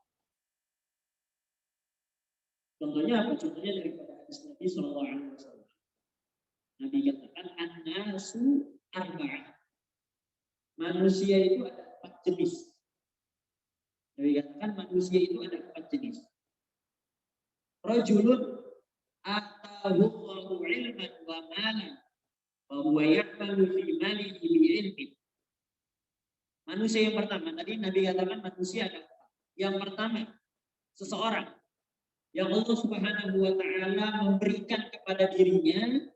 Contohnya apa? Contohnya daripada hadis Nabi Shallallahu Alaihi Wasallam. Nabi katakan, an-nasu arba'ah. Manusia itu ada 4 jenis. Nabi katakan manusia itu ada 4 jenis. Rajulun atahu Allahu ilman wa malan wa huwa ya'malu fi malihi bi ilmin. Manusia yang pertama, tadi Nabi katakan manusia ada 4. Yang pertama, seseorang yang Allah Subhanahu wa taala memberikan kepada dirinya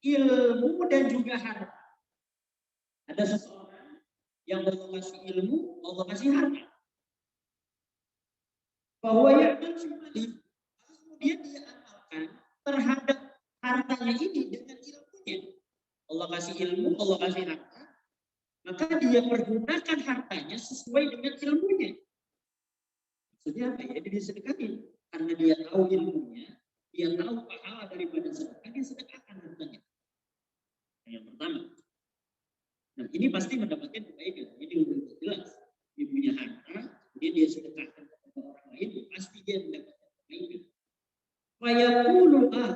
ilmu dan juga harta. Ada seseorang yang Allah kasih ilmu, Allah kasih harta. Bahwa yang kemudian dia amalkan terhadap hartanya ini dengan ilmunya. Allah kasih ilmu, Allah kasih harta, maka dia pergunakan hartanya sesuai dengan ilmunya. Maksudnya apa ya? Dia sedekahin karena dia tahu ilmunya, dia tahu pahala daripada sedekah, dia sedekahkan hartanya. Yang pertama. Nah, ini pasti mendapatkan kebaikan. Ini udah jelas. Dia punya harta, dia sedekahkan kepada orang lain, pasti dia mendapatkan kebaikan. Fayaqulu akan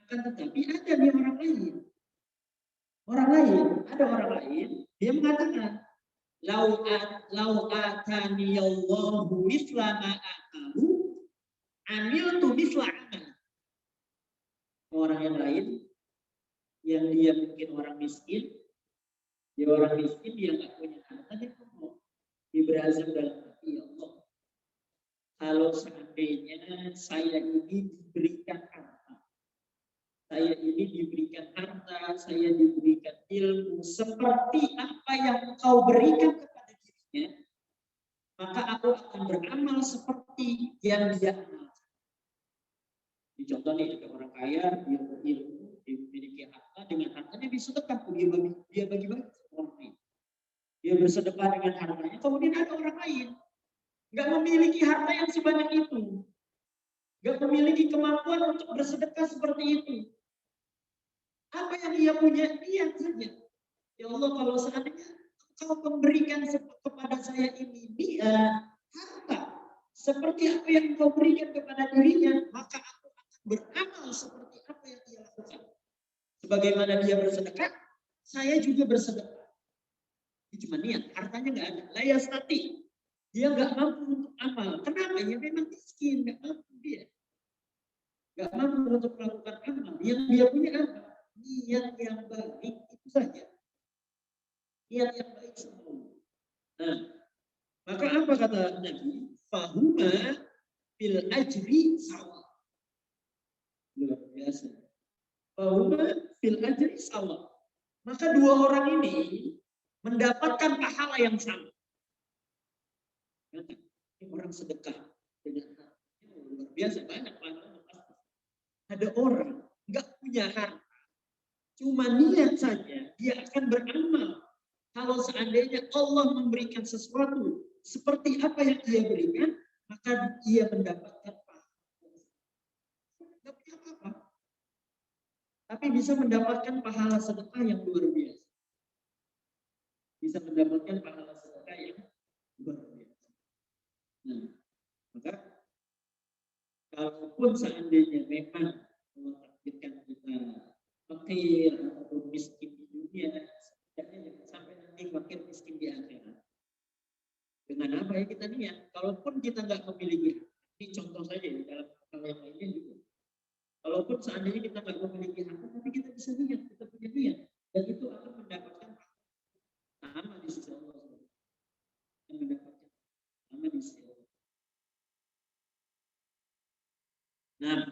tetapi ada di orang lain. Ada orang lain, dia mengatakan, lau atani Allahu misla ma atahu amiltu misla amal. Orang yang lain yang dia mungkin orang miskin, dia nggak punya harta, dia ngomong, dia berazam dalam hati, ya Allah, kalau seandainya saya ini diberikan harta, saya diberikan ilmu seperti apa yang Engkau berikan kepada dirinya, maka aku akan beramal seperti yang dia amalkan. Contoh nih, ada orang kaya, dia berilmu, dia memiliki harta, dengan hartanya disedekah, dia bagi-bagi orang lain. Dia bersedekah dengan hartanya, kemudian ada orang lain nggak memiliki harta yang sebanyak itu, nggak memiliki kemampuan untuk bersedekah seperti itu. Apa yang ia punya, niat saja. Ya Allah, kalau seandainya Engkau memberikan kepada saya ini harta seperti apa yang Engkau berikan kepada dirinya, maka aku akan beramal seperti apa yang dia lakukan. Sebagaimana dia bersedekah, saya juga bersedekah. Ini cuma niat, hartanya nggak ada. Layastati. Dia nggak mampu untuk amal. Kenapa? Ya memang miskin, nggak mampu dia. Nggak mampu untuk melakukan amal. Yang dia punya apa? Niat yang baik itu saja. Niat yang baik semua. Nah, maka apa kata Nabi? Fahuma bil ajri sawa. Luar biasa. Fahuma bil ajri sawa. Maka dua orang ini mendapatkan pahala yang sama. Ini orang sedekah dengan harta, luar biasa, banyak pahala. Ada orang nggak punya harta, cuma niat saja dia akan beramal. Kalau seandainya Allah memberikan sesuatu seperti apa yang dia berikan, maka dia mendapatkan pahala. Nggak punya apa-apa, tapi tapi bisa mendapatkan pahala sedekah yang luar biasa. Bisa mendapatkan pahala sedekah yang luar biasa. Nah, maka kalaupun seandainya memang Allah takdirkan kita fakir atau miskin di dunia, setidaknya jangan sampai nanti fakir miskin di akhirat. Dengan apa ya kita niat? Kalaupun kita nggak memiliki, ini contoh saja di dalam hal yang lainnya juga. Kalaupun seandainya kita nggak memiliki harta, tapi kita bisa niat, kita punya niat, dan itu akan mendapatkan sama di sisi Allah. Yang mendapatkan sama di sisi Allah. Nah,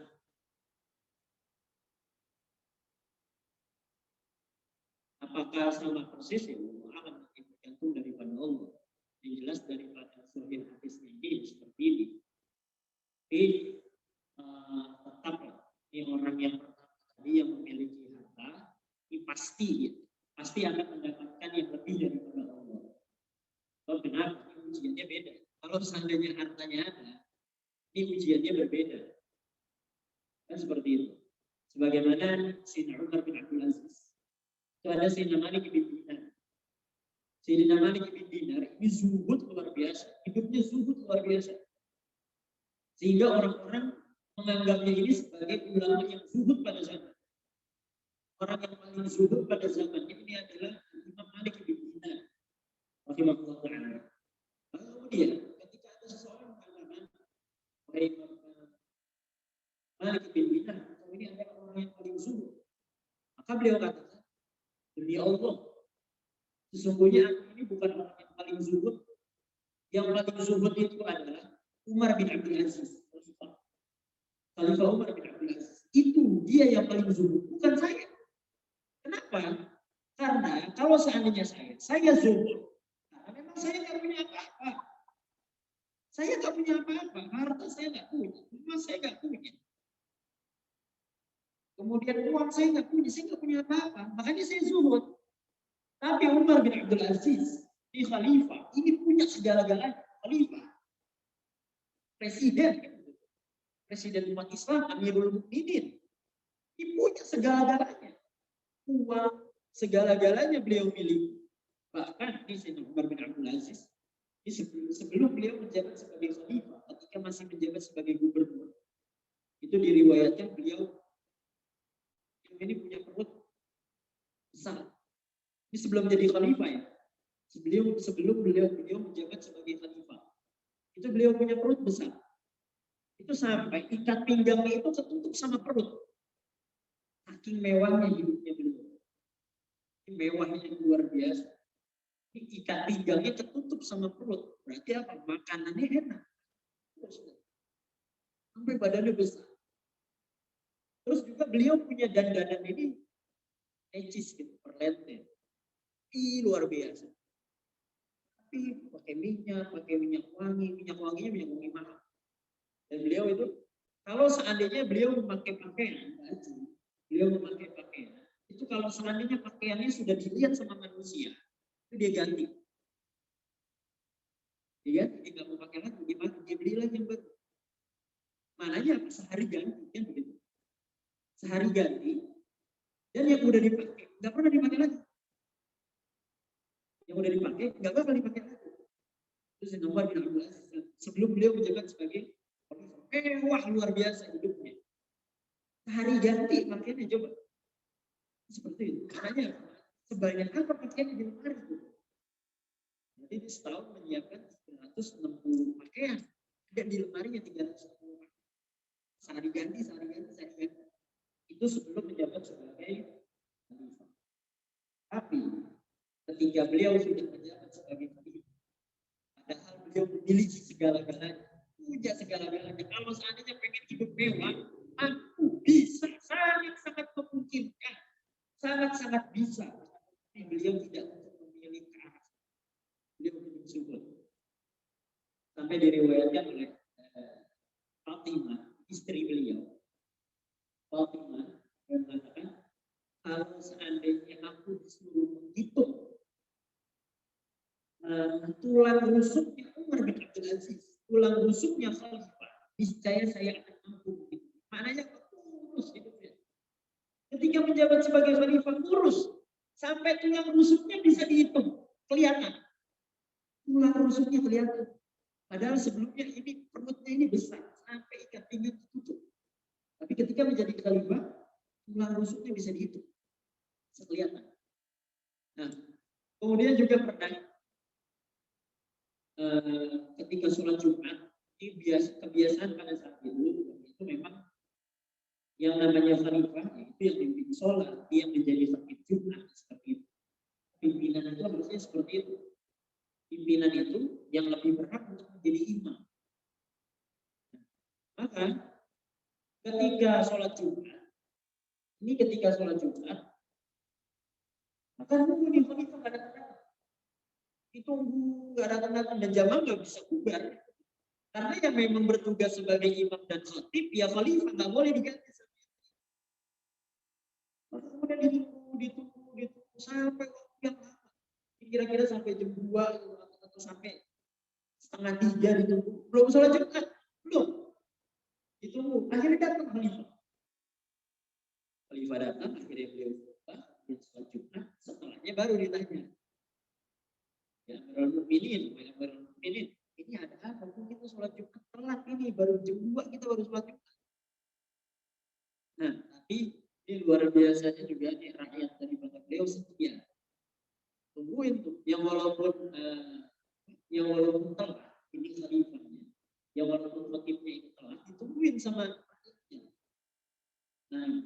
apakah sama persis ya? Akan tergantung daripada Allah. Yang jelas daripada sahih hadisnya ini seperti ini. Tapi tetaplah ini orang yang pertama tadi yang memiliki harta, ini pasti akan mendapatkan yang lebih daripada Allah. Oh, kenapa? Ini ujiannya beda. Kalau seandainya hartanya ada, ini ujiannya berbeda. Kan seperti itu. Sebagaimana Sayyidina Umar bin Abdul Aziz. Itu ada Sayyidina Malik bin Dinar. Sayyidina Malik bin Dinar ini zuhud luar biasa. Hidupnya zuhud luar biasa. Sehingga orang-orang menganggapnya ini sebagai ulama yang zuhud pada zaman. Orang yang paling zuhud pada zaman ini adalah Imam Malik bin Dinar. Rahimahullah ta'ala. Kemudian ketika ada seseorang mengatakan, wahai Malik bin Dinar, ini adalah orang yang paling zuhud. Maka beliau katakan, demi Allah, sesungguhnya aku ini bukan orang yang paling zuhud. Yang paling zuhud itu adalah Umar bin Abdul Aziz. Khalifah Umar bin Abdul Aziz. Itu dia yang paling zuhud, bukan saya. Kenapa? Karena kalau seandainya saya zuhud. Karena memang saya nggak punya apa-apa. Saya nggak punya apa-apa. Harta saya nggak punya. Rumah saya nggak punya. Kemudian uang saya nggak punya apa-apa. Makanya saya zuhud. Tapi Umar bin Abdul Aziz, ini khalifah, ini punya segala-galanya. Khalifah. Presiden umat Islam, Amirul Mukminin. Ini punya segala-galanya. Uang, segala-galanya beliau miliki. Bahkan ini Sayyidina Umar bin Abdul Aziz, ini sebelum beliau menjabat sebagai khalifah, ketika masih menjabat sebagai gubernur, itu diriwayatkan beliau ini punya perut besar. Ini sebelum jadi khalifah ya. Sebelum beliau menjabat sebagai khalifah. Itu beliau punya perut besar. Itu sampai ikat pinggangnya itu ketutup sama perut. Saking mewahnya hidupnya beliau. Ini mewahnya yang luar biasa. Ini ikat pinggangnya ketutup sama perut. Berarti apa? Makanannya enak. Sampai badannya besar. Terus juga beliau punya dandanan ini necis gitu, perlente. Luar biasa. Tapi pakai minyak wangi, minyak wangi mahal. Dan beliau itu, kalau seandainya beliau memakai pakaian, itu kalau seandainya pakaiannya sudah dilihat sama manusia, itu dia ganti. Dia nggak mau pakai lagi, dia beli lagi yang baru. Mananya apa? Sehari ganti, kan begitu. Sehari ganti, dan yang udah dipakai, nggak pernah dipakai lagi. Yang udah dipakai, nggak bakal dipakai lagi. Terus yang nomor sebelum beliau menjabat sebagai wah luar biasa hidupnya. Sehari ganti pakaiannya coba. Seperti itu. Makanya sebanyak apa pakaian di lemari itu? Jadi setahun menyiapkan 360 pakaian. Dan di lemarinya 360 pakaian. Sehari ganti. Itu sebelum menjabat sebagai khalifah. Tapi ketika beliau sudah menjabat sebagai khalifah, padahal beliau memiliki segala-galanya, punya segala-galanya. Kalau seandainya pengen hidup mewah, aku bisa, sangat-sangat memungkinkan, sangat-sangat bisa. Tapi beliau tidak untuk memilih ke arah. Beliau mensyukur. Sampai diriwayatkan oleh Fatimah, istri beliau. Fatimah mengatakan, kalau seandainya aku disuruh menghitung tulang rusuknya Umar bin Abdul Aziz, tulang rusuknya khalifah, niscaya saya akan mampu. Maknanya terus hidupnya. Ketika Ketika menjabat sebagai khalifah ngurus sampai tulang rusuknya bisa dihitung, kelihatan. Tulang rusuknya kelihatan. Padahal sebelumnya ini perutnya ini besar sampai ikat pinggang tertutup. Tapi ketika menjadi khalifah, tulang rusuknya bisa dihitung, bisa kelihatan. Nah, kemudian juga pernah ketika sholat Jumat, ini kebiasaan pada saat itu memang yang namanya khalifah itu yang memimpin sholat, dia menjadi khatib Jumat seperti itu. Pimpinan itu harusnya seperti itu. Pimpinan itu yang lebih berhak untuk menjadi imam. Maka ketika sholat Jumat, maka nunggu di khalifah nggak datang. Ditunggu nggak datang dan jamaah nggak bisa bubar. Karena yang memang bertugas sebagai imam dan khatib, ya khalifah nggak boleh diganti. Kemudian ditunggu sampai waktu yang lama. Kira-kira sampai jam 2 atau sampai setengah 3 ditunggu. Belum sholat Jumat, belum. Ditunggu, akhirnya datang khalifah. Khalifah datang, akhirnya beliau khutbah, dan sholat Jumat, setelahnya baru ditanya. Ya Amirul Mukminin, ini ada apa? Kita sholat Jumat telat ini, baru jam 2 kita baru sholat Jumat. Nah, tapi ini luar biasanya juga nih rakyat daripada beliau setia. Tungguin tuh, yang walaupun telat, ini khalifahnya, yang walaupun khatibnya itu telat, ditungguin sama rakyatnya. Nah,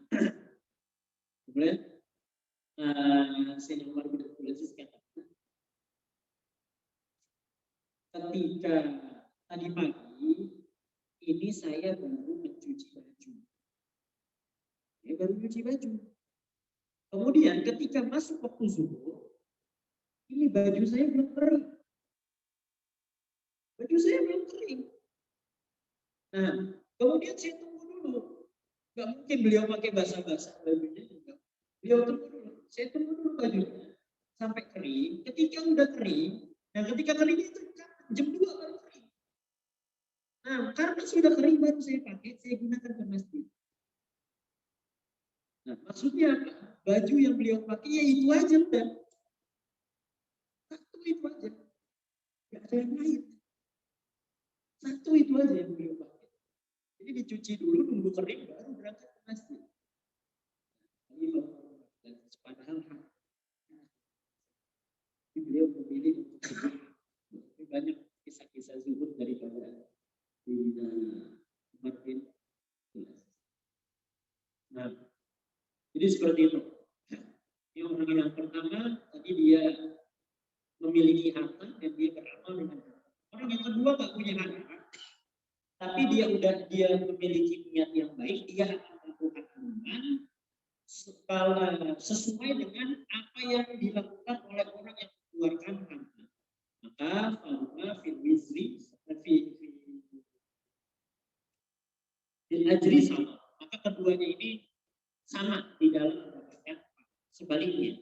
kemudian Sayyidina Umar bin Abdul Aziz katakan, ketika tadi pagi ini saya baru mencuci baju. Kemudian ketika masuk waktu zuhur, ini baju saya belum kering. Nah, kemudian saya tunggu dulu. Gak mungkin beliau pakai basah-basah bajunya juga. Beliau tunggu dulu. Saya tunggu dulu bajunya sampai kering. Ketika udah kering, ketika kering itu jam 2 baru kering. Nah, karena sudah kering baru saya pakai, saya gunakan ke masjid. Nah, maksudnya apa? Baju yang beliau pakai ya itu aja udah. Satu itu aja. Gak ada yang lain. Satu itu aja yang beliau pakai. Jadi dicuci dulu, nunggu kering, baru berangkat ke masjid. Padahal beliau memilih untuk banyak kisah-kisah zuhud daripada Umar bin Nah, jadi seperti itu. Yang pertama tadi dia memiliki harta dan dia beramal dengan harta. Orang yang kedua nggak punya harta, tapi dia memiliki niat yang baik, dia akan melakukan amalan sesuai dengan apa yang dilakukan oleh orang yang mengeluarkan harta. Maka fahuwa fil wizri fil ajri sama. Maka keduanya ini sama di dalam mendapatkan sebaliknya.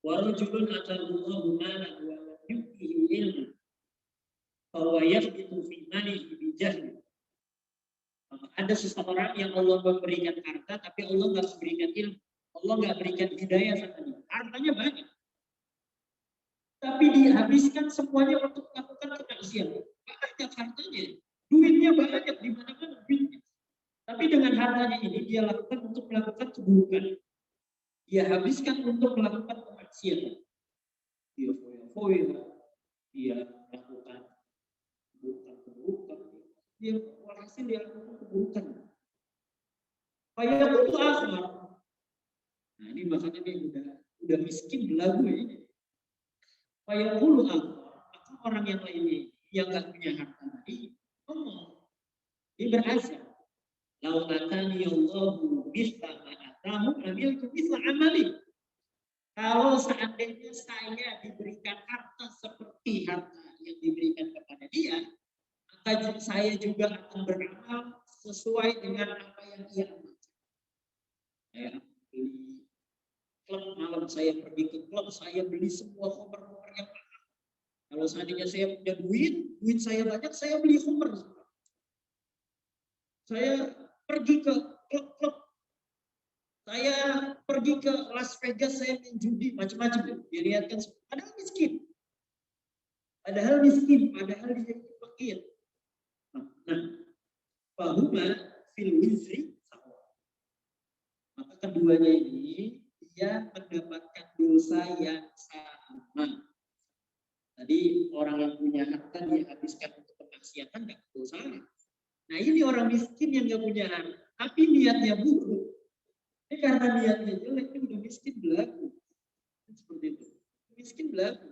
Warujulun atallahu malan wa lam yu'tihi ilman fa yathbitu fi malihi bi jahli. Ada seseorang yang Allah memberikan harta tapi Allah nggak memberikan ilmu, Allah nggak berikan hidayah sama dia. Hartanya banyak, tapi dihabiskan semuanya untuk melakukan kemaksiatan. Banyak hartanya, duitnya banyak di mana-mana duitnya. Tapi dengan hartanya ini dia lakukan untuk melakukan keburukan. Dia habiskan untuk melakukan kemaksiatan. Dia foya-foya, dia melakukan keburukan. Dia walhasil dia lakukan keburukan. Kayak itu akhir. Nah ini makanya dia udah miskin belagu ini. Kayak dulu maka orang yang lainnya yang nggak punya harta tadi, dia berasal. Lau atani Allahu misla ma'atahu amiltu misla amali. Kalau seandainya saya diberikan harta seperti harta yang diberikan kepada dia, maka saya juga akan beramal sesuai dengan apa yang ia amalkan. Saya beli klub malam, saya pergi ke klub, saya beli semua koper-koper yang mahal. Kalau seandainya saya punya duit saya banyak, saya beli koper. Saya pergi ke klub-klub Saya pergi ke Las Vegas, saya main judi, macam-macam. Dilihatkan, padahal miskin. Padahal dia itu fakir. Nah, bahuma fil wizri sama. Maka keduanya ini dia mendapatkan dosa yang sama. Tadi orang yang punya harta dia habiskan untuk kemaksiatan nggak dosa. Nah ini orang miskin yang nggak punya harta, tapi niatnya buruk. Ini karena niatnya jelek, ini udah miskin belagu. Seperti itu. Miskin belagu.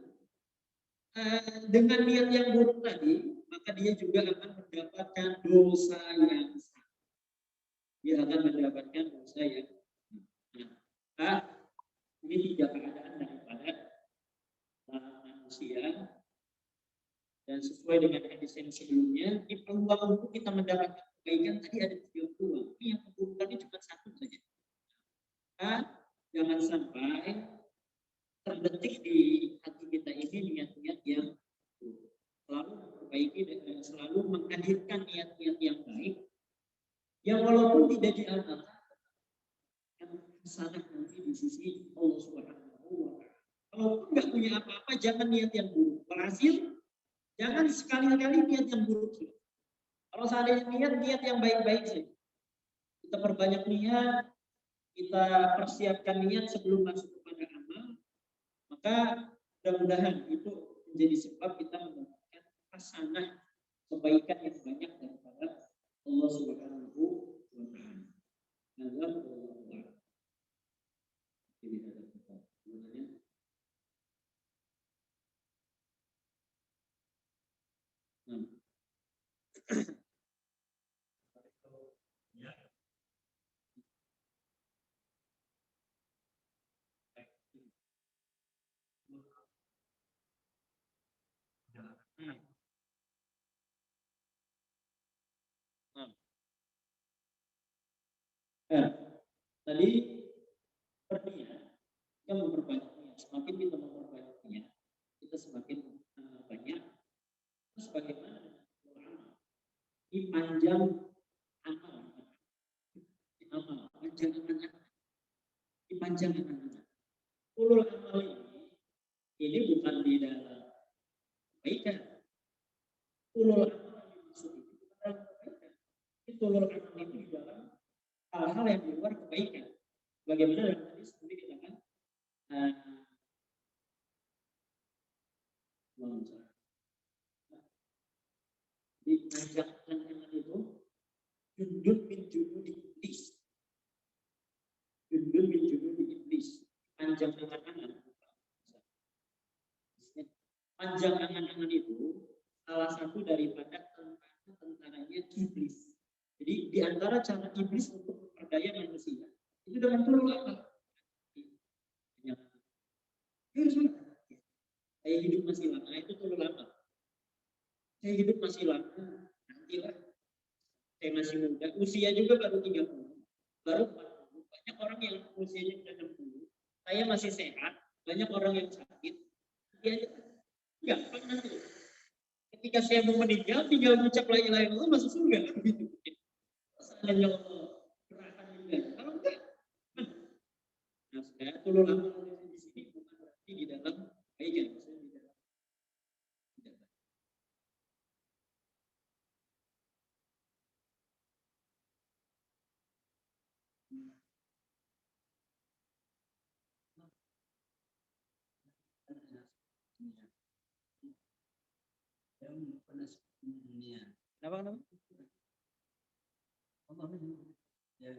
Dengan niat yang buruk tadi, maka dia juga akan mendapatkan dosa yang sama. Dia akan mendapatkan dosa yang sama. Ini tiga keadaan daripada manusia. Dan sesuai dengan hadis yang sebelumnya, di peluang untuk kita mendapatkan kebaikan tadi ada 3 peluang. Ini yang keburukannya cuma satu saja. Jangan sampai terdetik di hati kita ini niat-niat yang selalu memperbaiki dan selalu menghadirkan niat-niat yang baik yang walaupun tidak diamalkan sangat nanti di sisi Allah Subhanahu wa Ta'ala. Kalaupun nggak punya apa-apa, jangan niat yang buruk. Berhasil, jangan sekali-kali niat yang buruk. Kalau seandainya niat yang baik-baik sih, kita perbanyak niat, kita persiapkan niat sebelum masuk kepada amal, maka mudah-mudahan itu menjadi sebab kita mendapatkan hasanah kebaikan yang banyak daripada Allah Subhanahu wa Ta'ala. Tadi sepertinya kita memperbanyaknya. Semakin kita memperbanyaknya, kita semakin banyak. Terus bagaimana ini panjang amal, panjang amal, ini panjang amal. Ulul amal ini bukan di dalam kebaikan. Ulul amal maksud itu bukan dalam kebaikan. Itu ulul amal itu di dalam hal-hal yang di luar kebaikan. Bagaimana yang tadi seperti dikatakan di panjang amal itu jundun min junudi iblis. Jundun min junudi iblis. Panjang angan-angan. Panjang angan-angan itu salah satu daripada tentaranya iblis. Jadi di antara cara iblis untuk memperdaya manusia itu dengan tulul amal. Saya hidup masih lama itu tulul amal. Saya hidup masih lama, nantilah. Saya masih muda, usia juga baru 30, baru 40. Banyak orang yang usianya sudah 60. Saya masih sehat, banyak orang yang sakit. Dia gampang nanti. Ketika saya mau meninggal, tinggal mengucap la ilaha illallah masuk surga. Begitu. Seandainya Allah berakan meninggal. Kalau enggak, nah saya tulul amal di sini bukan berarti di dalam kebaikan. Kenapa? Ya.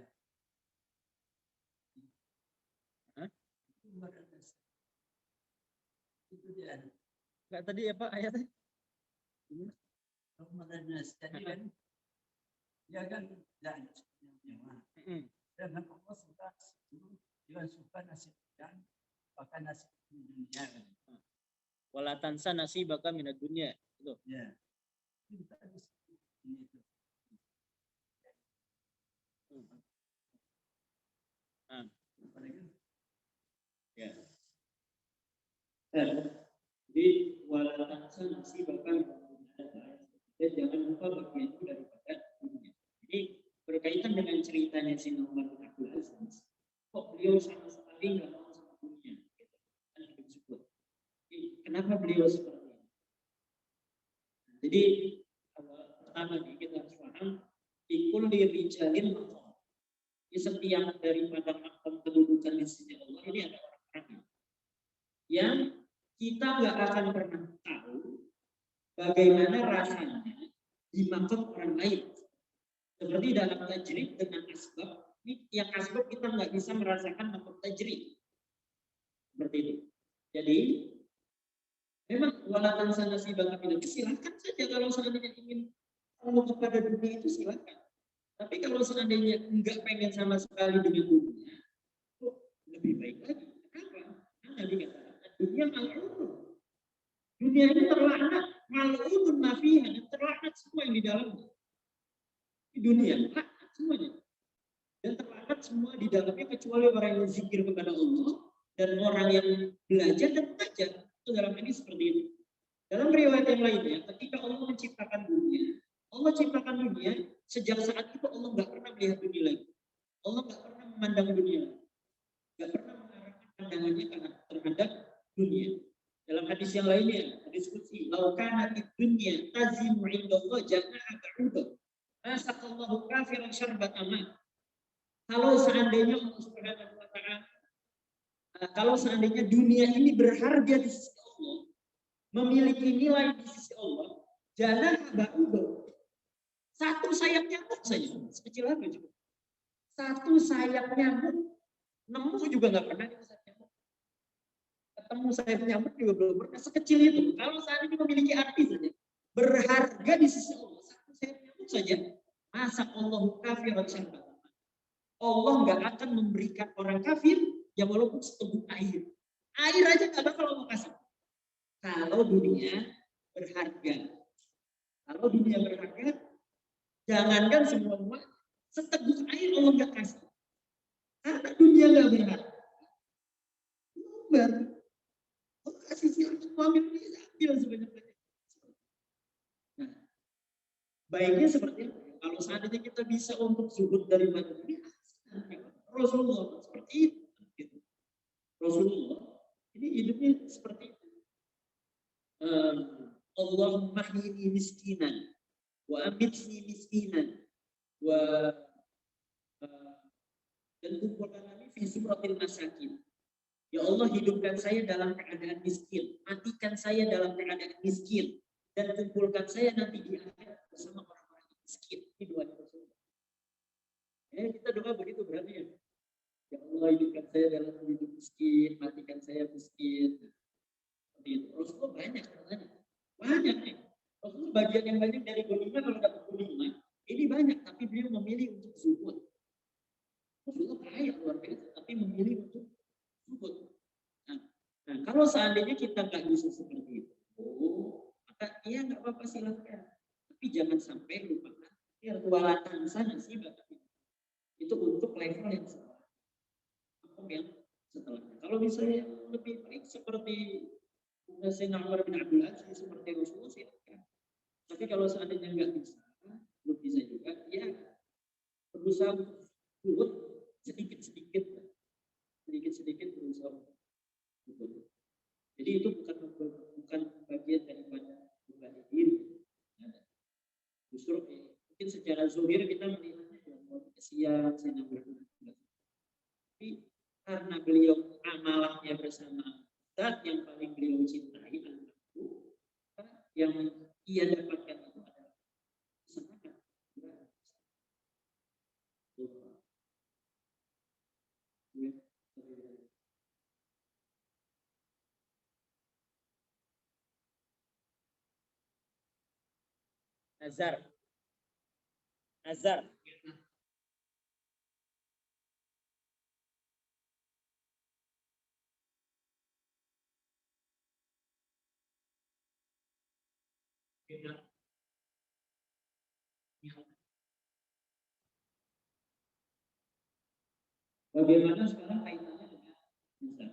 Itu dia. Enggak tadi apa ayatnya? Tadi kan dia kan dan Allah suka dia suka nasib dan bahkan nasib dunia. Wala tansa nasibaka minad dunya. Itu. Ya. Ya. Jadi wala tansa nasibaka minad dunya. Dan jangan lupa bagian itu daripada dunia. Jadi berkaitan dengan ceritanya si Umar bin Abdul Aziz. kok beliau sama sekali nggak mau sama dunia. Gitu. Kan disebut. Kenapa beliau seperti ini? Jadi pertama nih kita harus paham ikul dirijalin makom. Di setiap daripada makom kedudukan di sisi Allah ini ada orang-orang yang kita nggak akan pernah tahu bagaimana rasanya di makom orang lain. Seperti dalam tajrid dengan asbab, ini yang asbab kita nggak bisa merasakan makom tajrid. Seperti itu. Jadi memang walatan sana si bangga silahkan saja kalau seandainya ingin mau kepada dunia itu silahkan. Tapi kalau seandainya enggak pengen sama sekali dengan dunia, lebih baik lagi. Kenapa? Karena dikatakan dunia mal'un. Dunia ini terlaknat, mal'un nafiha, terlaknat semua yang di dalamnya. Di dunia terlaknat semuanya. Dan terlaknat semua di dalamnya kecuali orang yang zikir kepada Allah dan orang yang belajar dan mengajar. Itu dalam ini seperti itu. Dalam riwayat yang lainnya, ketika Allah menciptakan dunia, Allah ciptakan dunia, sejak saat itu Allah nggak pernah melihat dunia lagi. Allah nggak pernah memandang dunia lagi. Nggak pernah mengarahkan pandangannya terhadap dunia. Dalam hadis yang lainnya, hadis qudsi, "Laukana fid dunya tazimu 'indallah janaha ba'udah, masaqallahu kafiran syarbat aman." Kalau seandainya Allah Subhanahu wa taala, kalau seandainya dunia ini berharga di sisi Allah, memiliki nilai di sisi Allah, janaha ba'udah. Satu sayap nyamuk saja, sekecil apa juga. Satu sayap nyamuk, nemu juga nggak pernah kita sayap nyamuk. Ketemu sayap nyamuk juga belum pernah sekecil itu. Kalau saat ini memiliki arti saja, berharga di sisi Allah, satu sayap nyamuk saja. Masa Allah kafir syarbat. Allah nggak akan memberikan orang kafir yang walaupun seteguk air. Air aja nggak bakal Allah kasih. Kalau dunia berharga, kalau dunia berharga, jangankan semua seteguk air Allah nggak kasih. Karena dunia nggak berharga. Baru Allah kasih semua ini ambil sebanyak-banyak. Nah, baiknya seperti itu. Kalau seandainya kita bisa untuk zuhud dari dunia, Rasulullah seperti itu. Gitu. Rasulullah ini hidupnya seperti itu. Allahumma hnini miskinan wa amitni miskinan wa dan kumpulkan kami fi suratil masakin. Ya Allah, hidupkan saya dalam keadaan miskin, matikan saya dalam keadaan miskin, dan kumpulkan saya nanti di akhirat bersama orang-orang miskin. Ini doa Rasulullah. Kita doa begitu berarti ya. Ya Allah, hidupkan saya dalam hidup miskin, matikan saya miskin. Seperti itu. Rasulullah banyak katanya. Banyak nih. Rasulullah bagian yang banyak dari ghanimah, kalau dapat ghanimah, ini banyak, tapi beliau memilih untuk zuhud. Rasulullah kaya luar biasa, tapi memilih untuk zuhud. Nah, kalau seandainya kita nggak bisa seperti itu, maka ya nggak apa-apa silahkan. Tapi jangan sampai lupakan ya walatan sana sih itu untuk level yang setelah. Yang setelahnya. Kalau misalnya lebih baik seperti Sayyidina Umar bin Abdul Aziz, seperti Rasulullah silahkan. Tapi kalau seandainya nggak bisa, belum bisa juga, ya berusaha turut sedikit-sedikit berusaha. Jadi itu bukan bagian daripada pribadi diri. Justru mungkin secara zuhir kita melihatnya kesian, saya tapi karena beliau amalahnya bersama zat yang paling beliau cintai, yang ia dapatkan itu adalah kesenangan. Azhar. Bagaimana sekarang kaitannya dengan nazar?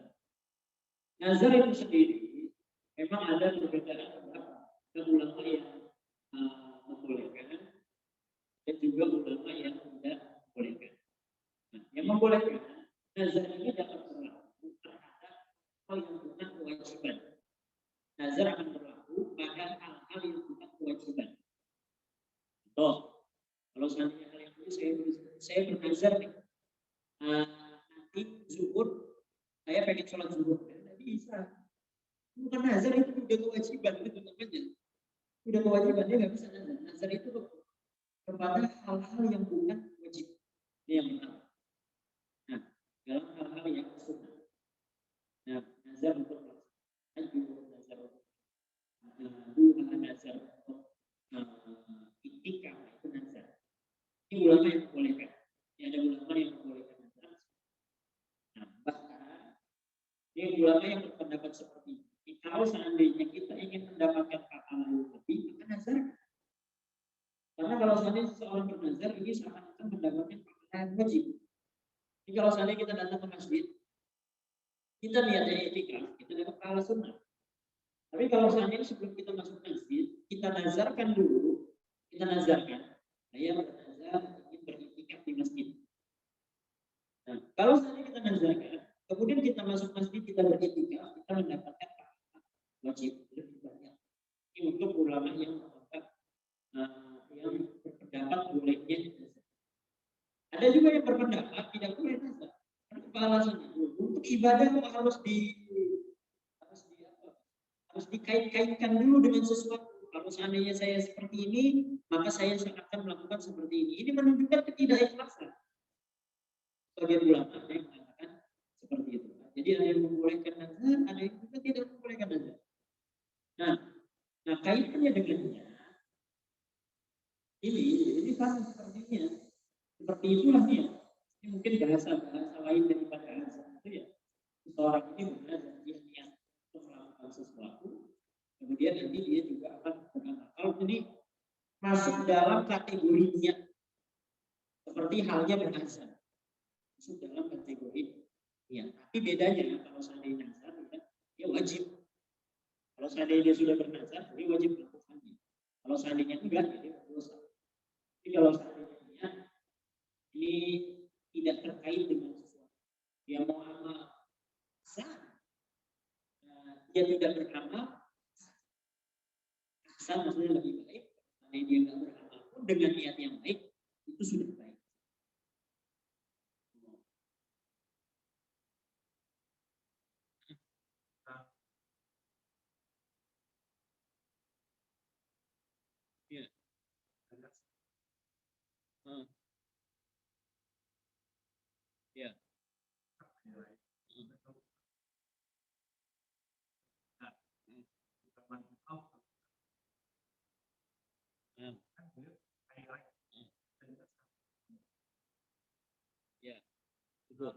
Nazar itu sendiri memang ada perbedaan ulama yang membolehkan dan juga ulama yang tidak membolehkan. Nah, yang membolehkan nazar ini dapat berlaku terhadap hal yang bukan kewajiban. Nazar akan berlaku pada hal-hal yang bukan kewajiban. Contoh, kalau seandainya kalian itu saya bernazar nih, nanti zuhur saya pengen sholat zuhur, tidak bisa. Bukan nazar, itu udah kewajiban, itu namanya. Udah kewajiban, dia nggak bisa nazar. Nazar itu kepada hal-hal yang bukan wajib. Ini yang pertama. Nah, dalam hal-hal yang sunnah. Nah, nazar untuk haji, nazar untuk nazar untuk itikaf, itu nazar. Ini ulama yang membolehkan. Ini ada ulama yang membolehkan nazar. Nah, bahkan ini ulama yang berpendapat seperti ini. Kalau seandainya kita ingin mendapatkan pahala yang lebih, maka nazar. Karena kalau seandainya seseorang bernazar, ini seakan-akan mendapatkan pahala yang wajib. Jadi kalau seandainya kita datang ke masjid, kita niatnya itikaf, kita dapat pahala sunnah. Tapi kalau seandainya sebelum kita masuk masjid, kita nazarkan dulu, kita nazarkan, saya bernazar ingin beritikaf di masjid. Nah, kalau seandainya kita nazarkan, kemudian kita masuk masjid, kita beritikaf, kita mendapatkan pahala wajib lebih banyak. Ini untuk ulama yang berpendapat bolehnya nazar. Ada juga yang berpendapat tidak boleh nazar. Kenapa alasannya? Untuk ibadah harus dikait-kaitkan dulu dengan sesuatu. Kalau seandainya saya seperti ini, maka saya akan melakukan seperti ini. Ini menunjukkan ketidakikhlasan. Sebagian ulama ada yang mengatakan seperti itu. Jadi ada yang membolehkan nazar, ada yang juga tidak membolehkan nazar. Nah kaitannya dengannya ini kan sepertinya seperti itulah ya. Ini mungkin bahasa lain daripada azan itu ya. Seseorang ini benar dia niat untuk melakukan sesuatu, kemudian nanti dia juga akan beramal. Kalau ini masuk dalam kategorinya seperti halnya berazan, masuk dalam kategori ya. Tapi bedanya kalau seandainya nazar, dia wajib. Kalau seandainya dia sudah bernazar, dia wajib melakukannya. Kalau seandainya enggak, dia berdosa. Jadi kalau seandainya ini tidak terkait dengan sesuatu, dia mau amal sah, dia tidak beramal sah, maksudnya lebih baik. Seandainya dia nggak beramal pun dengan niat yang baik, itu sudah baik. Ya. Ya. Ya. Betul.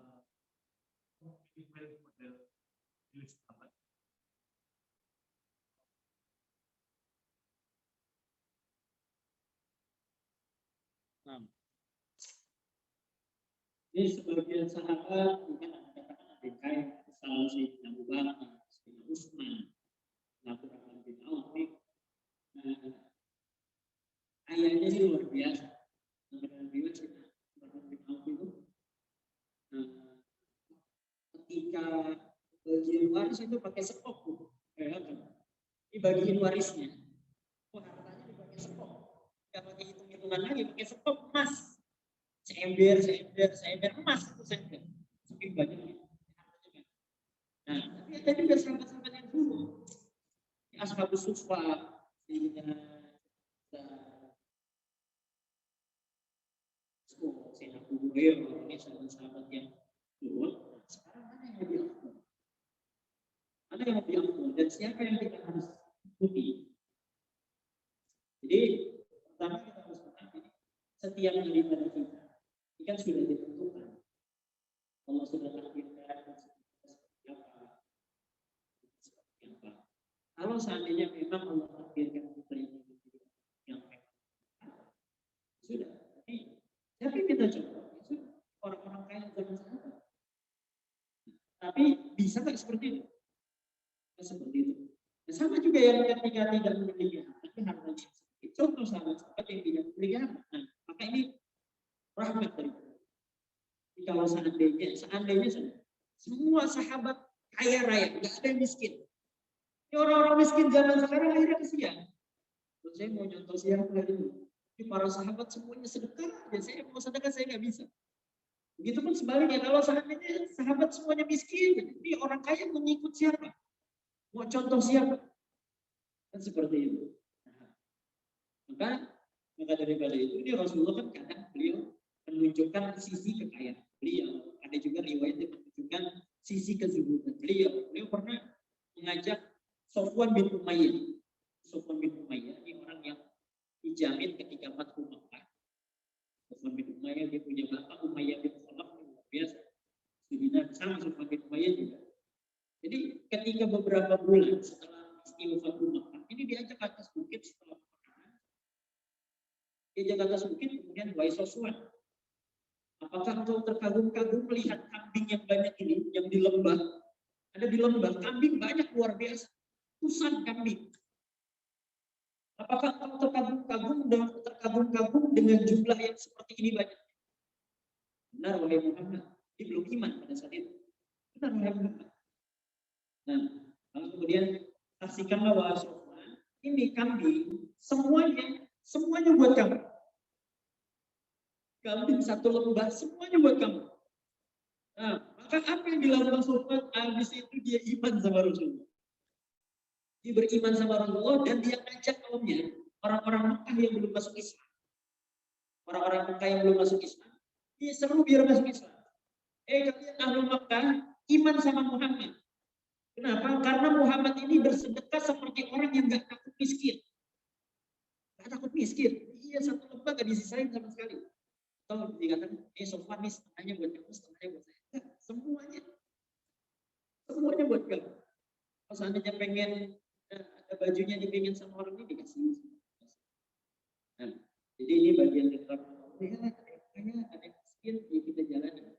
Ini sebagian sahabat bukan katakan ada yang kaya, misalnya Sayyidina Abu Bakar, Sayyidina Utsman, Abdurrahman bin Auf. Ayahnya sih luar biasa. Abdurrahman bin Auf itu ketika bagian waris itu pakai sekop, ini bagian warisnya. Hartanya dipakai sekop, nggak pakai hitung-hitungan lagi, pakai sekop emas. Seember emas itu saja. Saking banyak. Nah, tapi ada juga sahabat-sahabat yang dulu. Ashabus Suffa, Sayyidina Abu Hurairah, ini sahabat-sahabat yang dulu. Sekarang mana yang lebih afdal? Mana yang lebih afdal? Dan siapa yang kita harus ikuti? Jadi, pertama kita harus mengetahui setiap daripada kita. Ini kan sudah ditentukan. Allah sudah takdirkan seperti apa. Kalau seandainya memang Allah takdirkan kita ini yang sudah. Tapi kita coba itu orang-orang kaya zaman sekarang. Tapi bisa nggak seperti itu? Seperti itu. Nah, sama juga yang ketika tidak memiliki harta, tapi hartanya sedikit. Contoh sahabat yang tidak memiliki harta. Nah, maka ini rahmat dari Kalau seandainya semua sahabat kaya raya, nggak ada yang miskin. Ini orang-orang miskin zaman sekarang akhirnya kesian. Saya mau contoh siapa dulu. Ini para sahabat semuanya sedekah, dan saya mau sedekah saya nggak bisa. Begitupun sebaliknya, kalau seandainya sahabat semuanya miskin, ini orang kaya mengikut siapa? Mau contoh siapa? Kan seperti itu. Maka daripada itu, ini Rasulullah kan kadang beliau menunjukkan sisi kekayaan beliau. Ada juga riwayat yang menunjukkan sisi kezuhudan beliau. Beliau pernah mengajak Sofwan bin Umayyah. Sofwan bin Umayyah ini orang yang dijamin ketika Fathu Makkah. Sofwan bin Umayyah dia punya bapak Umayyah bin Khalaf luar biasa. Sudah sama Sofwan bin Umayyah juga. Jadi ketika beberapa bulan setelah istiwa Fathu Makkah, ini diajak ke atas bukit setelah diajak ke atas bukit, kemudian wahai Sofwan, apakah engkau terkagum-kagum melihat kambing yang banyak ini yang di lembah? Ada di lembah kambing banyak luar biasa, ratusan kambing. Apakah engkau terkagum-kagum dengan jumlah yang seperti ini banyak? Benar wahai Muhammad, dia belum iman pada saat itu. Benar wahai Muhammad. Nah, lalu kemudian saksikanlah wahai Sofwan, ini kambing semuanya buat kamu. Kambing satu lembah semuanya buat kamu. Nah, maka apa yang dilakukan Sofwan? Habis itu dia iman sama Rasulullah. Dia beriman sama Rasulullah dan dia ajak kaumnya, orang-orang Mekah yang belum masuk Islam. Orang-orang Mekah yang belum masuk Islam, dia seru biar masuk Islam. Kalian ahli Mekah, iman sama Muhammad. Kenapa? Karena Muhammad ini bersedekah seperti orang yang gak takut miskin. Gak takut miskin. Iya, satu lembah gak disisain sama sekali. Atau dikatakan, Sofwan nih setengahnya buat kamu, setengahnya buat saya. Semuanya buat kamu. Kalau seandainya pengen ada bajunya dipingin sama orang ini dikasih. Nah, jadi ini bagian dari kayaknya ada miskin ya kita jalani.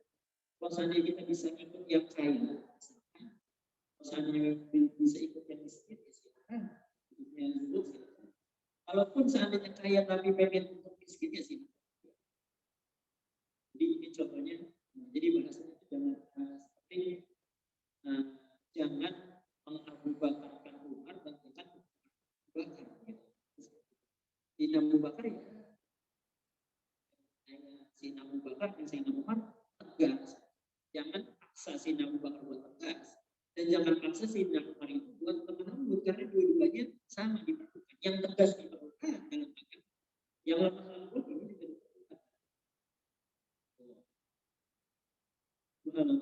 Kalau seandainya kita bisa ikut yang kaya, kalau seandainya bisa ikut yang miskin, ya silakan. Hidupnya dulu silakan. Kalaupun seandainya kaya tapi pengen untuk miskin ya silakan. Jadi ini contohnya. Nah, jadi bahasanya itu jangan mengabu-bakarkan Umar dan jangan bakar. Di Abu Bakar ya, si Abu Bakar dan si Umar tegas. Jangan paksa si Abu Bakar buat tegas dan jangan paksa si Umar itu buat lembut karena dua-duanya sama diperlukan. Yang tegas diperlukan dalam agama, yang lemah lembut ini juga diperlukan. Subhanallah.